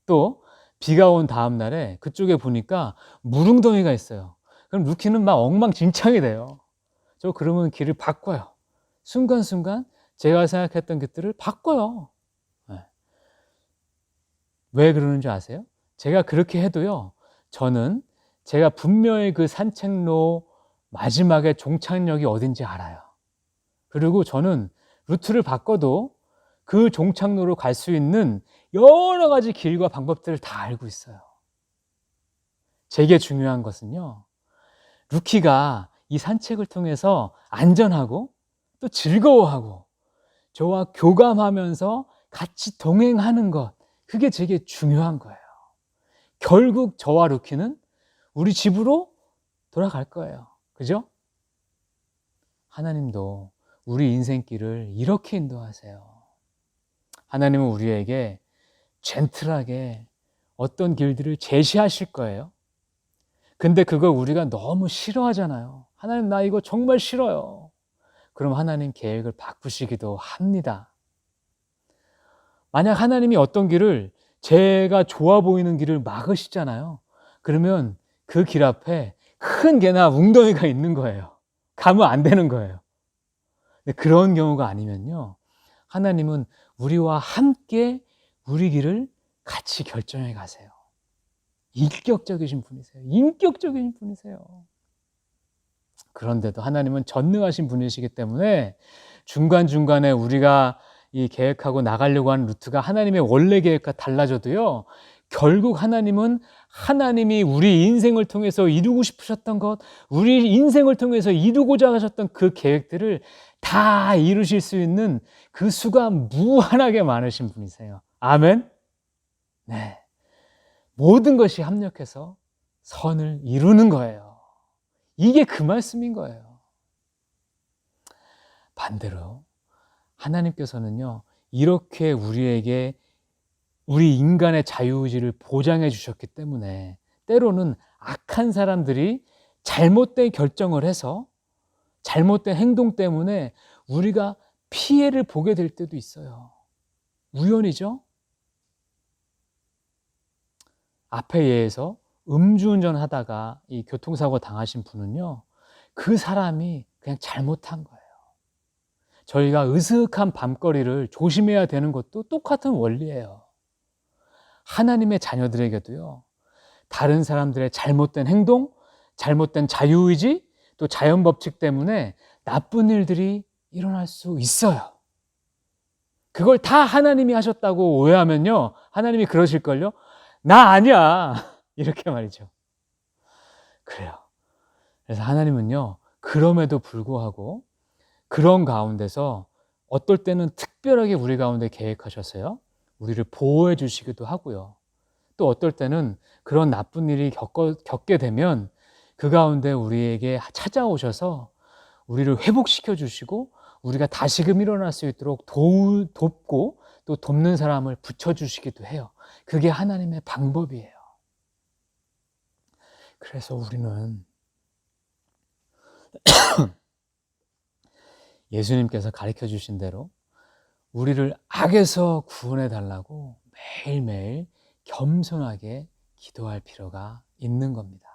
또 비가 온 다음 날에 그쪽에 보니까 물웅덩이가 있어요. 그럼 루키는 막 엉망진창이 돼요. 저 그러면 길을 바꿔요. 순간순간 제가 생각했던 것들을 바꿔요. 네. 왜 그러는지 아세요? 제가 그렇게 해도요, 저는 제가 분명히 그 산책로 마지막에 종착역이 어딘지 알아요. 그리고 저는 루트를 바꿔도 그 종착로로 갈 수 있는 여러 가지 길과 방법들을 다 알고 있어요. 제게 중요한 것은요, 루키가 이 산책을 통해서 안전하고 또 즐거워하고 저와 교감하면서 같이 동행하는 것, 그게 제게 중요한 거예요. 결국 저와 루키는 우리 집으로 돌아갈 거예요. 그죠? 하나님도 우리 인생길을 이렇게 인도하세요. 하나님은 우리에게 젠틀하게 어떤 길들을 제시하실 거예요. 근데 그걸 우리가 너무 싫어하잖아요. 하나님, 나 이거 정말 싫어요. 그럼 하나님 계획을 바꾸시기도 합니다. 만약 하나님이 어떤 길을 제가 좋아 보이는 길을 막으시잖아요. 그러면 그 길 앞에 큰 개나 웅덩이가 있는 거예요. 가면 안 되는 거예요. 근데 그런 경우가 아니면요, 하나님은 우리와 함께 우리 길을 같이 결정해 가세요. 인격적이신 분이세요. 인격적인 분이세요. 그런데도 하나님은 전능하신 분이시기 때문에 중간중간에 우리가 이 계획하고 나가려고 하는 루트가 하나님의 원래 계획과 달라져도요, 결국 하나님은 하나님이 우리 인생을 통해서 이루고 싶으셨던 것, 우리 인생을 통해서 이루고자 하셨던 그 계획들을 다 이루실 수 있는 그 수가 무한하게 많으신 분이세요. 아멘? 네. 모든 것이 합력해서 선을 이루는 거예요. 이게 그 말씀인 거예요. 반대로 하나님께서는요, 이렇게 우리에게 우리 인간의 자유의지를 보장해 주셨기 때문에 때로는 악한 사람들이 잘못된 결정을 해서 잘못된 행동 때문에 우리가 피해를 보게 될 때도 있어요. 우연이죠? 앞에 예에서 음주운전 하다가 이 교통사고 당하신 분은요, 그 사람이 그냥 잘못한 거예요. 저희가 으슥한 밤거리를 조심해야 되는 것도 똑같은 원리예요. 하나님의 자녀들에게도요, 다른 사람들의 잘못된 행동, 잘못된 자유의지, 또 자연 법칙 때문에 나쁜 일들이 일어날 수 있어요. 그걸 다 하나님이 하셨다고 오해하면요, 하나님이 그러실걸요. 나 아니야. 이렇게 말이죠. 그래요. 그래서 하나님은요, 그럼에도 불구하고 그런 가운데서 어떨 때는 특별하게 우리 가운데 계획하셔서요, 우리를 보호해 주시기도 하고요. 또 어떨 때는 그런 나쁜 일이 겪게 되면 그 가운데 우리에게 찾아오셔서 우리를 회복시켜 주시고 우리가 다시금 일어날 수 있도록 돕고 또 돕는 사람을 붙여주시기도 해요. 그게 하나님의 방법이에요. 그래서 우리는 예수님께서 가르쳐 주신 대로 우리를 악에서 구원해 달라고 매일매일 겸손하게 기도할 필요가 있는 겁니다.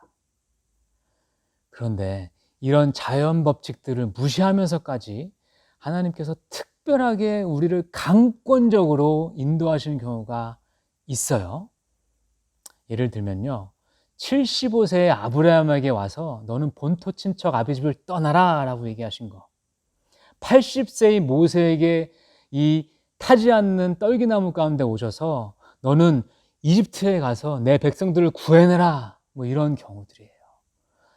그런데 이런 자연 법칙들을 무시하면서까지 하나님께서 특별하게 우리를 강권적으로 인도하시는 경우가 있어요. 예를 들면요, 75세의 아브라함에게 와서 너는 본토 친척 아비집을 떠나라 라고 얘기하신 거, 80세의 모세에게 이 타지 않는 떨기나무 가운데 오셔서 너는 이집트에 가서 내 백성들을 구해내라, 뭐 이런 경우들이에요.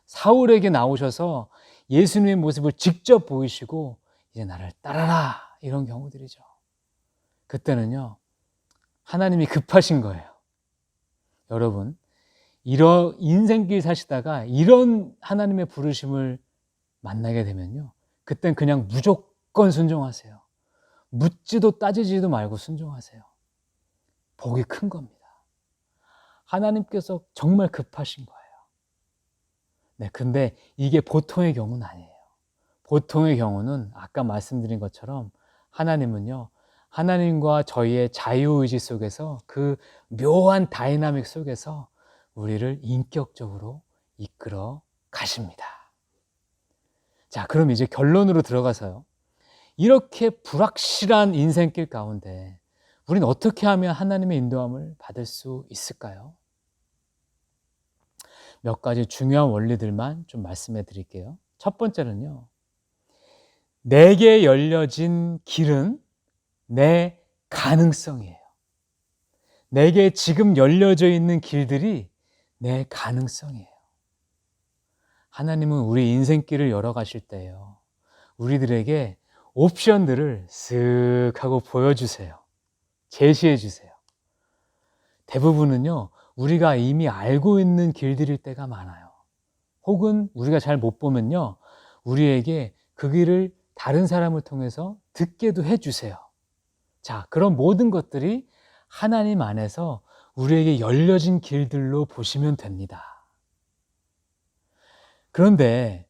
사울에게 나오셔서 예수님의 모습을 직접 보이시고 이제 나를 따라라, 이런 경우들이죠. 그때는요, 하나님이 급하신 거예요. 여러분, 이런 인생길 사시다가 이런 하나님의 부르심을 만나게 되면요, 그땐 그냥 무조건 순종하세요. 묻지도 따지지도 말고 순종하세요. 복이 큰 겁니다. 하나님께서 정말 급하신 거예요. 네, 근데 이게 보통의 경우는 아니에요. 보통의 경우는 아까 말씀드린 것처럼 하나님은요, 하나님과 저희의 자유의지 속에서 그 묘한 다이나믹 속에서 우리를 인격적으로 이끌어 가십니다. 자, 그럼 이제 결론으로 들어가서요, 이렇게 불확실한 인생길 가운데 우리는 어떻게 하면 하나님의 인도함을 받을 수 있을까요? 몇 가지 중요한 원리들만 좀 말씀해 드릴게요. 첫 번째는요, 내게 열려진 길은 내 가능성이에요. 내게 지금 열려져 있는 길들이 내 가능성이에요. 하나님은 우리 인생길을 열어가실 때요, 우리들에게 옵션들을 쓱 하고 보여주세요. 제시해 주세요. 대부분은요, 우리가 이미 알고 있는 길들일 때가 많아요. 혹은 우리가 잘 못 보면요, 우리에게 그 길을 다른 사람을 통해서 듣게도 해주세요. 자, 그런 모든 것들이 하나님 안에서 우리에게 열려진 길들로 보시면 됩니다. 그런데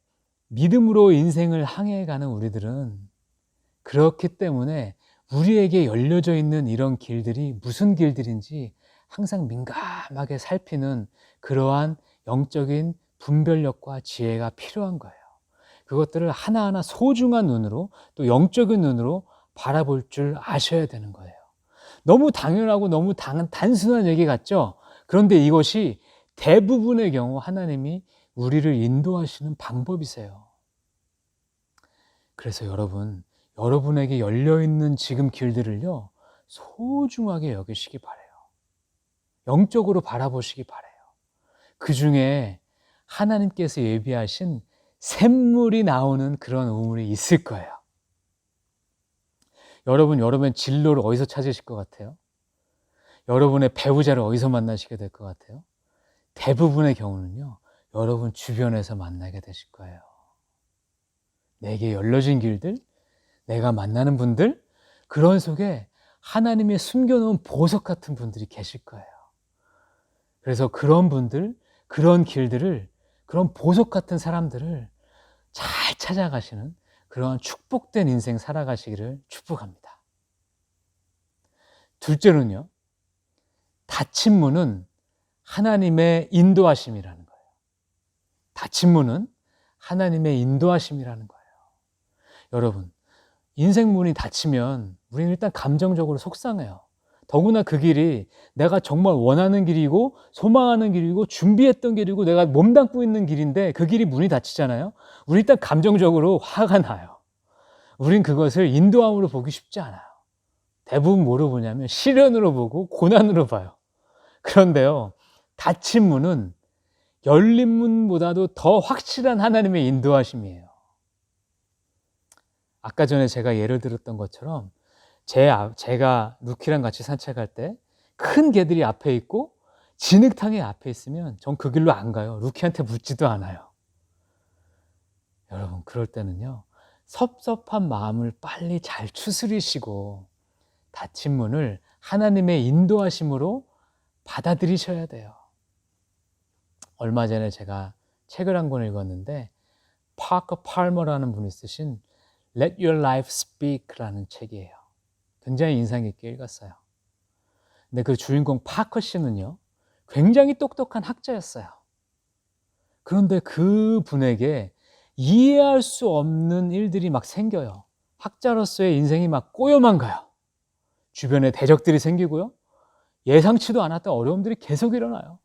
믿음으로 인생을 항해가는 우리들은 그렇기 때문에 우리에게 열려져 있는 이런 길들이 무슨 길들인지 항상 민감하게 살피는 그러한 영적인 분별력과 지혜가 필요한 거예요. 그것들을 하나하나 소중한 눈으로, 또 영적인 눈으로 바라볼 줄 아셔야 되는 거예요. 너무 당연하고 너무 단순한 얘기 같죠? 그런데 이것이 대부분의 경우 하나님이 우리를 인도하시는 방법이세요. 그래서 여러분에게 열려있는 지금 길들을요, 소중하게 여기시기 바라요. 영적으로 바라보시기 바라요. 그 중에 하나님께서 예비하신 샘물이 나오는 그런 우물이 있을 거예요. 여러분의 진로를 어디서 찾으실 것 같아요? 여러분의 배우자를 어디서 만나시게 될 것 같아요? 대부분의 경우는요, 여러분 주변에서 만나게 되실 거예요. 내게 열려진 길들, 내가 만나는 분들, 그런 속에 하나님이 숨겨놓은 보석 같은 분들이 계실 거예요. 그래서 그런 분들, 그런 길들을, 그런 보석 같은 사람들을 잘 찾아가시는 그러한 축복된 인생 살아가시기를 축복합니다. 둘째로는요, 닫힌 문은 하나님의 인도하심이라는 거예요. 닫힌 문은 하나님의 인도하심이라는 거예요. 여러분, 인생 문이 닫히면 우리는 일단 감정적으로 속상해요. 더구나 그 길이 내가 정말 원하는 길이고 소망하는 길이고 준비했던 길이고 내가 몸담고 있는 길인데 그 길이 문이 닫히잖아요. 우리 일단 감정적으로 화가 나요. 우린 그것을 인도함으로 보기 쉽지 않아요. 대부분 뭐로 보냐면 시련으로 보고 고난으로 봐요. 그런데요, 닫힌 문은 열린 문보다도 더 확실한 하나님의 인도하심이에요. 아까 전에 제가 예를 들었던 것처럼 제가 루키랑 같이 산책할 때 큰 개들이 앞에 있고 진흙탕이 앞에 있으면 전 그 길로 안 가요. 루키한테 묻지도 않아요. 여러분, 그럴 때는요, 섭섭한 마음을 빨리 잘 추스리시고 닫힌 문을 하나님의 인도하심으로 받아들이셔야 돼요. 얼마 전에 제가 책을 한 권 읽었는데 파커 팔머라는 분이 쓰신 Let Your Life Speak라는 책이에요. 굉장히 인상 깊게 읽었어요. 근데 그 주인공 파커 씨는요, 굉장히 똑똑한 학자였어요. 그런데 그 분에게 이해할 수 없는 일들이 막 생겨요. 학자로서의 인생이 막 꼬여만 가요. 주변에 대적들이 생기고요. 예상치도 않았던 어려움들이 계속 일어나요.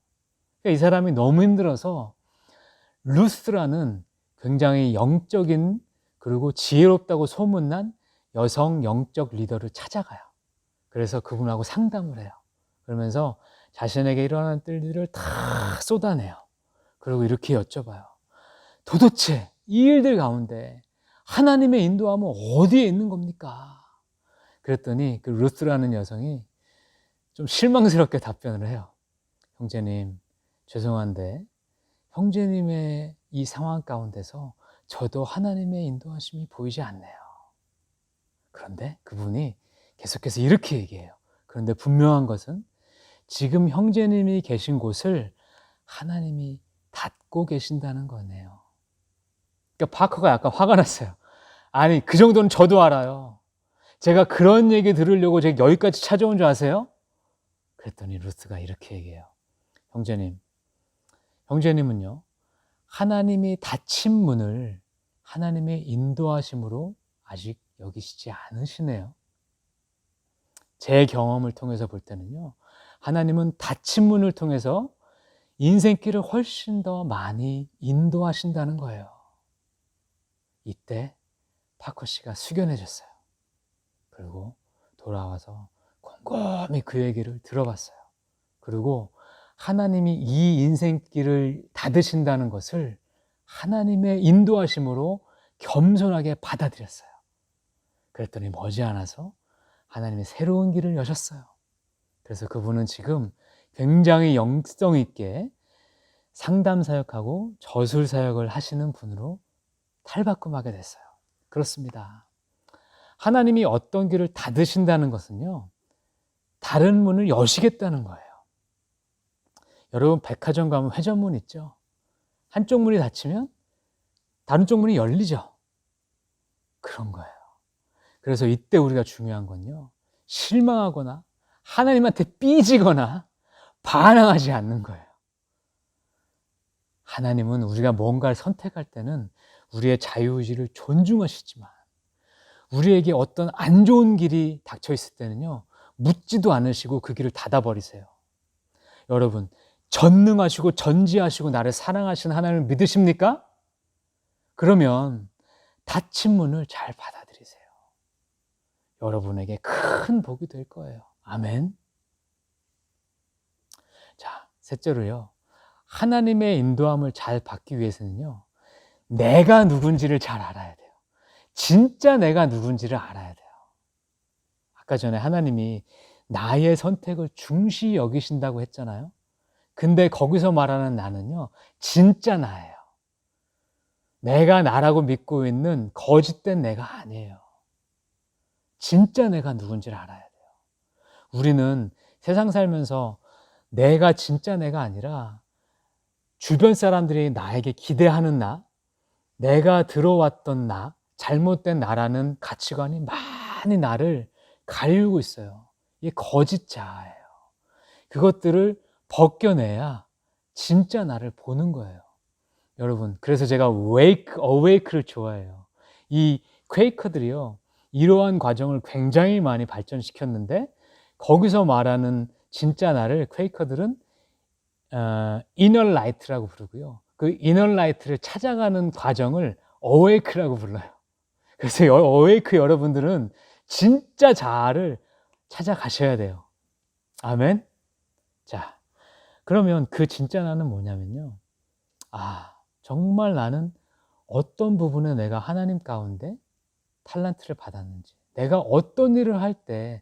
그러니까 이 사람이 너무 힘들어서 루스라는 굉장히 영적인 그리고 지혜롭다고 소문난 여성 영적 리더를 찾아가요. 그래서 그분하고 상담을 해요. 그러면서 자신에게 일어나는 일들을 다 쏟아내요. 그리고 이렇게 여쭤봐요. 도대체 이 일들 가운데 하나님의 인도함은 어디에 있는 겁니까? 그랬더니 그 루스라는 여성이 좀 실망스럽게 답변을 해요. 형제님, 죄송한데 형제님의 이 상황 가운데서 저도 하나님의 인도하심이 보이지 않네요. 그런데 그분이 계속해서 이렇게 얘기해요. 그런데 분명한 것은 지금 형제님이 계신 곳을 하나님이 닫고 계신다는 거네요. 그러니까 파커가 약간 화가 났어요. 아니, 그 정도는 저도 알아요. 제가 그런 얘기 들으려고 제가 여기까지 찾아온 줄 아세요? 그랬더니 루스가 이렇게 얘기해요. 형제님은요, 하나님이 닫힌 문을 하나님의 인도하심으로 아직 여기시지 않으시네요. 제 경험을 통해서 볼 때는요, 하나님은 닫힌 문을 통해서 인생길을 훨씬 더 많이 인도하신다는 거예요. 이때 파커 씨가 숙연해졌어요. 그리고 돌아와서 곰곰이 그 얘기를 들어봤어요. 그리고 하나님이 이 인생길을 닫으신다는 것을 하나님의 인도하심으로 겸손하게 받아들였어요. 그랬더니 머지않아서 하나님의 새로운 길을 여셨어요. 그래서 그분은 지금 굉장히 영성 있게 상담 사역하고 저술 사역을 하시는 분으로 탈바꿈하게 됐어요. 그렇습니다. 하나님이 어떤 길을 닫으신다는 것은요, 다른 문을 여시겠다는 거예요. 여러분, 백화점 가면 회전문 있죠? 한쪽 문이 닫히면 다른 쪽 문이 열리죠? 그런 거예요. 그래서 이때 우리가 중요한 건요, 실망하거나 하나님한테 삐지거나 반항하지 않는 거예요. 하나님은 우리가 뭔가를 선택할 때는 우리의 자유의지를 존중하시지만 우리에게 어떤 안 좋은 길이 닥쳐 있을 때는요, 묻지도 않으시고 그 길을 닫아버리세요. 여러분, 전능하시고 전지하시고 나를 사랑하시는 하나님을 믿으십니까? 그러면 닫힌 문을 잘 받아들이세요. 여러분에게 큰 복이 될 거예요. 아멘. 자, 셋째로요, 하나님의 인도함을 잘 받기 위해서는요, 내가 누군지를 잘 알아야 돼요. 진짜 내가 누군지를 알아야 돼요. 아까 전에 하나님이 나의 선택을 중시 여기신다고 했잖아요. 근데 거기서 말하는 나는요, 진짜 나예요. 내가 나라고 믿고 있는 거짓된 내가 아니에요. 진짜 내가 누군지를 알아야 돼요. 우리는 세상 살면서 내가 진짜 내가 아니라 주변 사람들이 나에게 기대하는 나, 내가 들어왔던 나, 잘못된 나라는 가치관이 많이 나를 가리고 있어요. 이게 거짓 자아예요. 그것들을 벗겨내야 진짜 나를 보는 거예요. 여러분, 그래서 제가 Wake Awake를 좋아해요. 이 퀘이커들이요, 이러한 과정을 굉장히 많이 발전시켰는데 거기서 말하는 진짜 나를 퀘이커들은 이너 라이트라고 부르고요. 그 이너 라이트를 찾아가는 과정을 어웨이크라고 불러요. 그래서 어웨이크 여러분들은 진짜 자아를 찾아가셔야 돼요. 아멘. 자, 그러면 그 진짜 나는 뭐냐면요. 정말 나는 어떤 부분에 내가 하나님 가운데 탤런트를 받았는지, 내가 어떤 일을 할 때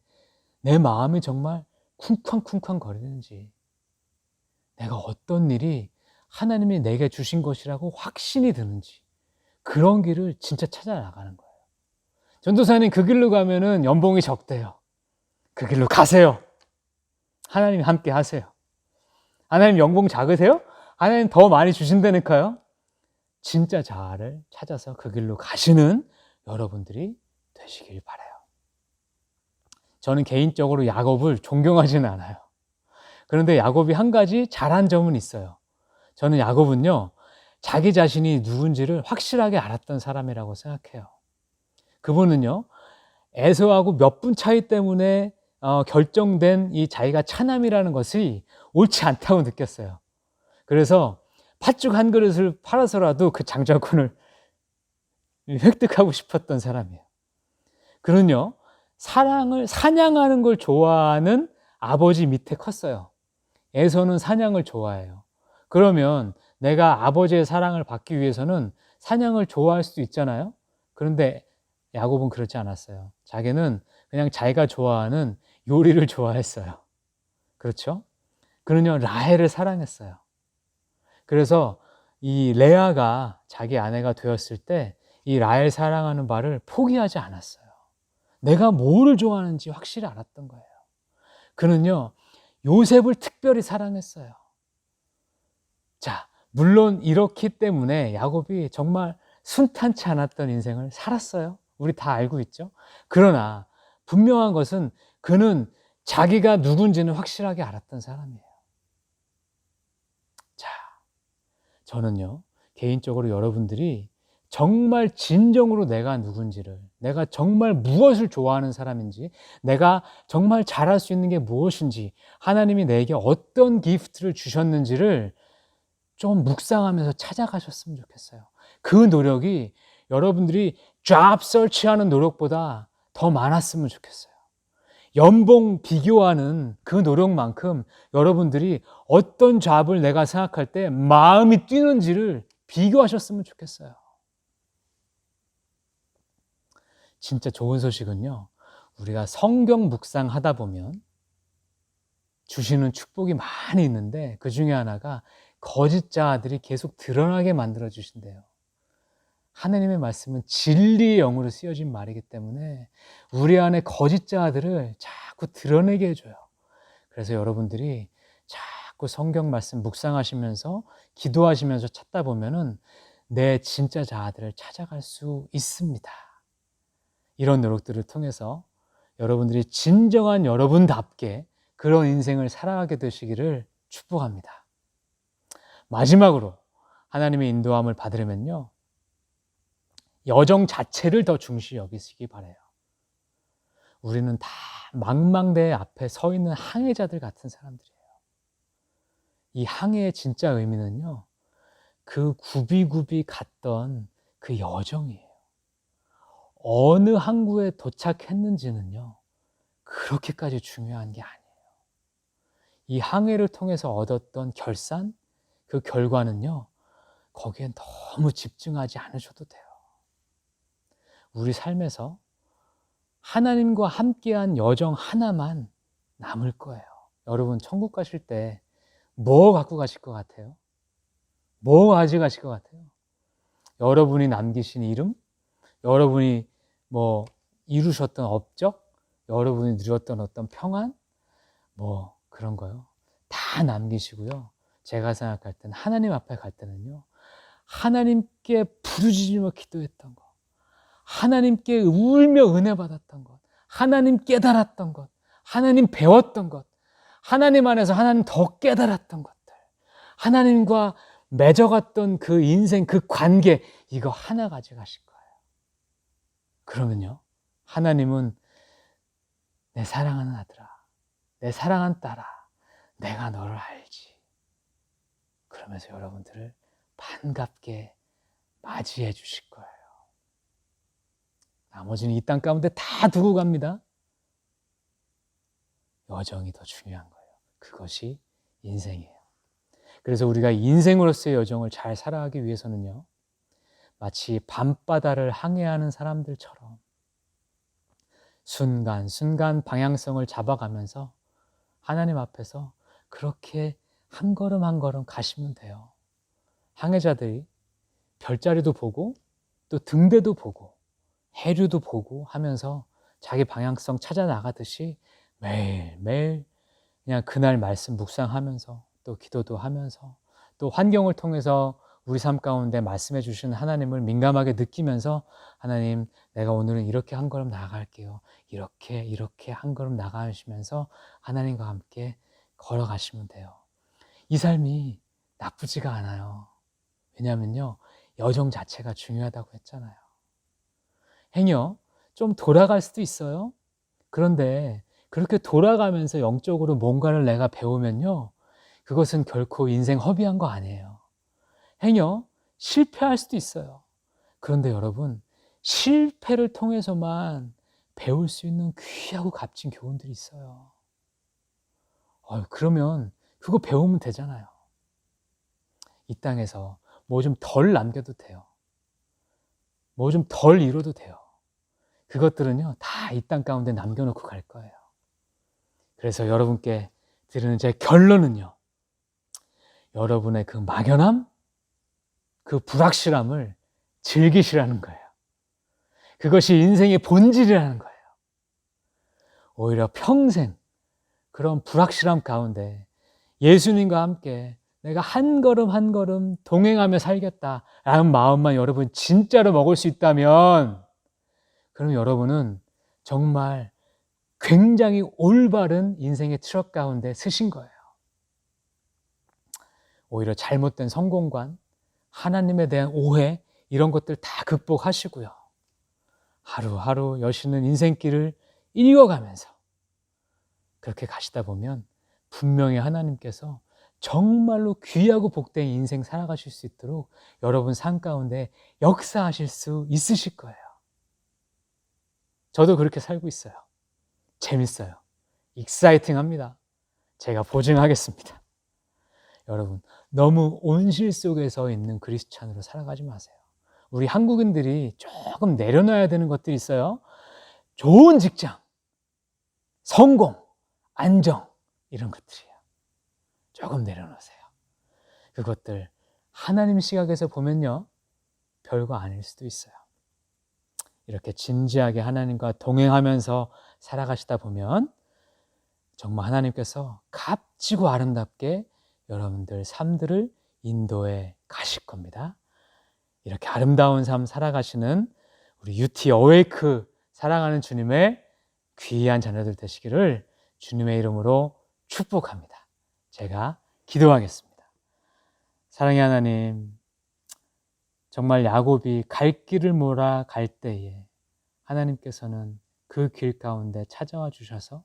내 마음이 정말 쿵쾅쿵쾅 거리는지, 내가 어떤 일이 하나님이 내게 주신 것이라고 확신이 드는지, 그런 길을 진짜 찾아 나가는 거예요. 전도사님, 그 길로 가면은 연봉이 적대요. 그 길로 가세요. 하나님이 함께 하세요. 하나님 연봉 작으세요? 하나님 더 많이 주신다니까요. 진짜 자아를 찾아서 그 길로 가시는 여러분들이 되시길 바라요. 저는 개인적으로 야곱을 존경하지는 않아요. 그런데 야곱이 한 가지 잘한 점은 있어요. 저는 야곱은요, 자기 자신이 누군지를 확실하게 알았던 사람이라고 생각해요. 그분은요, 에서하고 몇 분 차이 때문에 결정된 이 자기가 차남이라는 것이 옳지 않다고 느꼈어요. 그래서 팥죽 한 그릇을 팔아서라도 그 장자권을 획득하고 싶었던 사람이에요. 그는요, 사랑을, 사냥하는 걸 좋아하는 아버지 밑에 컸어요. 에서는 사냥을 좋아해요. 그러면 내가 아버지의 사랑을 받기 위해서는 사냥을 좋아할 수도 있잖아요. 그런데 야곱은 그렇지 않았어요. 자기는 그냥 자기가 좋아하는 요리를 좋아했어요. 그렇죠? 그는요, 라헬을 사랑했어요. 그래서 이 레아가 자기 아내가 되었을 때 이 라헬 사랑하는 바를 포기하지 않았어요. 내가 뭐를 좋아하는지 확실히 알았던 거예요. 그는요, 요셉을 특별히 사랑했어요. 자, 물론 이렇기 때문에 야곱이 정말 순탄치 않았던 인생을 살았어요. 우리 다 알고 있죠? 그러나 분명한 것은 그는 자기가 누군지는 확실하게 알았던 사람이에요. 자, 저는요, 개인적으로 여러분들이 정말 진정으로 내가 누군지를, 내가 정말 무엇을 좋아하는 사람인지, 내가 정말 잘할 수 있는 게 무엇인지, 하나님이 내게 어떤 기프트를 주셨는지를 좀 묵상하면서 찾아가셨으면 좋겠어요. 그 노력이 여러분들이 잡 서치하는 노력보다 더 많았으면 좋겠어요. 연봉 비교하는 그 노력만큼 여러분들이 어떤 잡을 내가 생각할 때 마음이 뛰는지를 비교하셨으면 좋겠어요. 진짜 좋은 소식은요, 우리가 성경 묵상하다 보면 주시는 축복이 많이 있는데 그 중에 하나가 거짓자들이 계속 드러나게 만들어 주신대요. 하나님의 말씀은 진리의 영으로 쓰여진 말이기 때문에 우리 안에 거짓자들을 자꾸 드러내게 해줘요. 그래서 여러분들이 자꾸 성경 말씀 묵상하시면서 기도하시면서 찾다 보면은 내 진짜 자아들을 찾아갈 수 있습니다. 이런 노력들을 통해서 여러분들이 진정한 여러분답게 그런 인생을 살아가게 되시기를 축복합니다. 마지막으로 하나님의 인도함을 받으려면요, 여정 자체를 더 중시 여기시기 바라요. 우리는 다 망망대해 앞에 서 있는 항해자들 같은 사람들이에요. 이 항해의 진짜 의미는요, 그 굽이굽이 갔던 그 여정이에요. 어느 항구에 도착했는지는요, 그렇게까지 중요한 게 아니에요. 이 항해를 통해서 얻었던 결산, 그 결과는요, 거기에 너무 집중하지 않으셔도 돼요. 우리 삶에서 하나님과 함께한 여정 하나만 남을 거예요. 여러분, 천국 가실 때 뭐 갖고 가실 것 같아요? 뭐 가져가실 것 같아요? 여러분이 남기신 이름? 여러분이 뭐 이루셨던 업적? 여러분이 누렸던 어떤 평안? 뭐 그런 거요. 다 남기시고요. 제가 생각할 때는 하나님 앞에 갈 때는요, 하나님께 부르짖으며 기도했던 것, 하나님께 울며 은혜 받았던 것, 하나님 깨달았던 것, 하나님 배웠던 것, 하나님 안에서 하나님 더 깨달았던 것들, 하나님과 맺어갔던 그 인생, 그 관계, 이거 하나 가져가실 거예요. 그러면요, 하나님은 내 사랑하는 아들아, 내 사랑한 딸아, 내가 너를 알지. 그러면서 여러분들을 반갑게 맞이해 주실 거예요. 나머지는 이 땅 가운데 다 두고 갑니다. 여정이 더 중요한 거예요. 그것이 인생이에요. 그래서 우리가 인생으로서의 여정을 잘 살아가기 위해서는요, 마치 밤바다를 항해하는 사람들처럼 순간순간 방향성을 잡아가면서 하나님 앞에서 그렇게 한 걸음 한 걸음 가시면 돼요. 항해자들이 별자리도 보고 또 등대도 보고 해류도 보고 하면서 자기 방향성 찾아 나가듯이 매일매일 그냥 그날 말씀 묵상하면서 또 기도도 하면서 또 환경을 통해서 우리 삶 가운데 말씀해 주시는 하나님을 민감하게 느끼면서 하나님, 내가 오늘은 이렇게 한 걸음 나아갈게요. 이렇게 한 걸음 나가시면서 하나님과 함께 걸어가시면 돼요. 이 삶이 나쁘지가 않아요. 왜냐하면요, 여정 자체가 중요하다고 했잖아요. 행여 좀 돌아갈 수도 있어요. 그런데 그렇게 돌아가면서 영적으로 뭔가를 내가 배우면요, 그것은 결코 인생 허비한 거 아니에요. 행여 실패할 수도 있어요. 그런데 여러분, 실패를 통해서만 배울 수 있는 귀하고 값진 교훈들이 있어요. 그러면 그거 배우면 되잖아요. 이 땅에서 뭐 좀 덜 남겨도 돼요. 뭐 좀 덜 이뤄도 돼요. 그것들은요, 다 이 땅 가운데 남겨놓고 갈 거예요. 그래서 여러분께 드리는 제 결론은요, 여러분의 그 막연함, 그 불확실함을 즐기시라는 거예요. 그것이 인생의 본질이라는 거예요. 오히려 평생 그런 불확실함 가운데 예수님과 함께 내가 한 걸음 한 걸음 동행하며 살겠다라는 마음만 여러분 진짜로 먹을 수 있다면, 그럼 여러분은 정말 굉장히 올바른 인생의 트럭 가운데 서신 거예요. 오히려 잘못된 성공관, 하나님에 대한 오해, 이런 것들 다 극복하시고요, 하루하루 여시는 인생길을 읽어가면서 그렇게 가시다 보면 분명히 하나님께서 정말로 귀하고 복된 인생 살아가실 수 있도록 여러분 삶 가운데 역사하실 수 있으실 거예요. 저도 그렇게 살고 있어요. 재밌어요. 익사이팅합니다. 제가 보증하겠습니다. 여러분, 너무 온실 속에서 있는 크리스찬으로 살아가지 마세요. 우리 한국인들이 조금 내려놔야 되는 것들이 있어요. 좋은 직장, 성공, 안정, 이런 것들이에요. 조금 내려놓으세요. 그것들 하나님 시각에서 보면요, 별거 아닐 수도 있어요. 이렇게 진지하게 하나님과 동행하면서 살아가시다 보면 정말 하나님께서 값지고 아름답게 여러분들 삶들을 인도해 가실 겁니다. 이렇게 아름다운 삶 살아가시는 우리 UT 어웨이크 사랑하는 주님의 귀한 자녀들 되시기를 주님의 이름으로 축복합니다. 제가 기도하겠습니다. 사랑의 하나님, 정말 야곱이 갈 길을 몰아갈 때에 하나님께서는 그 길 가운데 찾아와 주셔서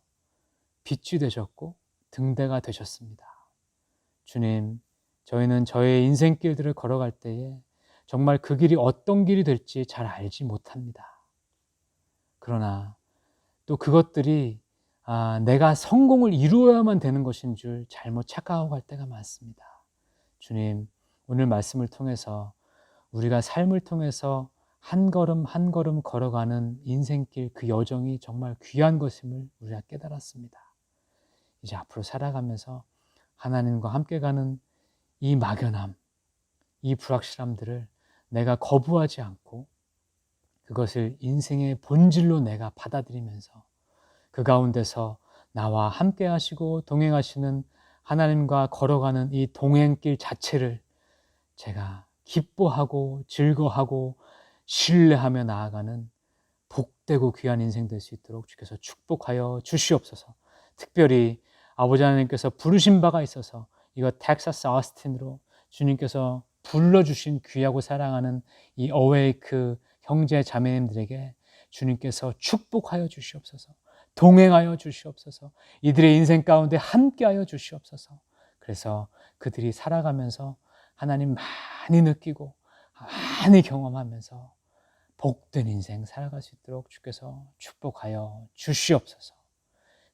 빛이 되셨고 등대가 되셨습니다. 주님, 저희는 저의 인생길들을 걸어갈 때에 정말 그 길이 어떤 길이 될지 잘 알지 못합니다. 그러나 또 그것들이 내가 성공을 이루어야만 되는 것인 줄 잘못 착각하고 갈 때가 많습니다. 주님, 오늘 말씀을 통해서 우리가 삶을 통해서 한 걸음 한 걸음 걸어가는 인생길, 그 여정이 정말 귀한 것임을 우리가 깨달았습니다. 이제 앞으로 살아가면서 하나님과 함께 가는 이 막연함, 이 불확실함들을 내가 거부하지 않고 그것을 인생의 본질로 내가 받아들이면서 그 가운데서 나와 함께 하시고 동행하시는 하나님과 걸어가는 이 동행길 자체를 제가 기뻐하고 즐거워하고 신뢰하며 나아가는 복되고 귀한 인생 될 수 있도록 주께서 축복하여 주시옵소서. 특별히 아버지 하나님께서 부르신 바가 있어서 이거 텍사스 어스틴으로 주님께서 불러주신 귀하고 사랑하는 이 어웨이크 형제 자매님들에게 주님께서 축복하여 주시옵소서. 동행하여 주시옵소서. 이들의 인생 가운데 함께하여 주시옵소서. 그래서 그들이 살아가면서 하나님 많이 느끼고 많이 경험하면서 복된 인생 살아갈 수 있도록 주께서 축복하여 주시옵소서.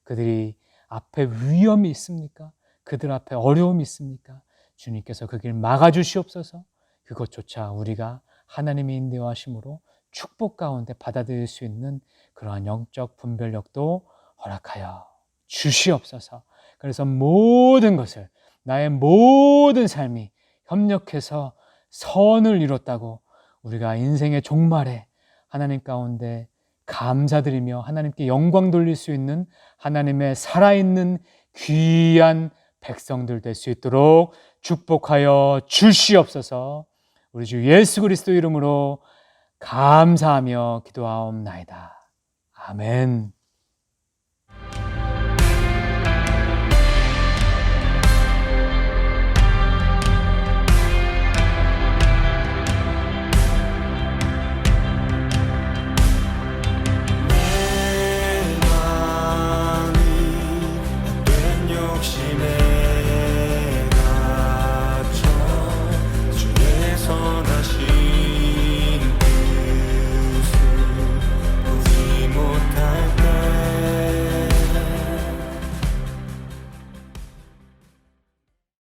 그들이 앞에 위험이 있습니까? 그들 앞에 어려움이 있습니까? 주님께서 그 길 막아주시옵소서. 그것조차 우리가 하나님의 인도하심으로 축복 가운데 받아들일 수 있는 그러한 영적 분별력도 허락하여 주시옵소서. 그래서 모든 것을, 나의 모든 삶이 협력해서 선을 이뤘다고 우리가 인생의 종말에 하나님 가운데 감사드리며 하나님께 영광 돌릴 수 있는 하나님의 살아있는 귀한 백성들 될 수 있도록 축복하여 주시옵소서. 우리 주 예수 그리스도 이름으로 감사하며 기도하옵나이다. 아멘.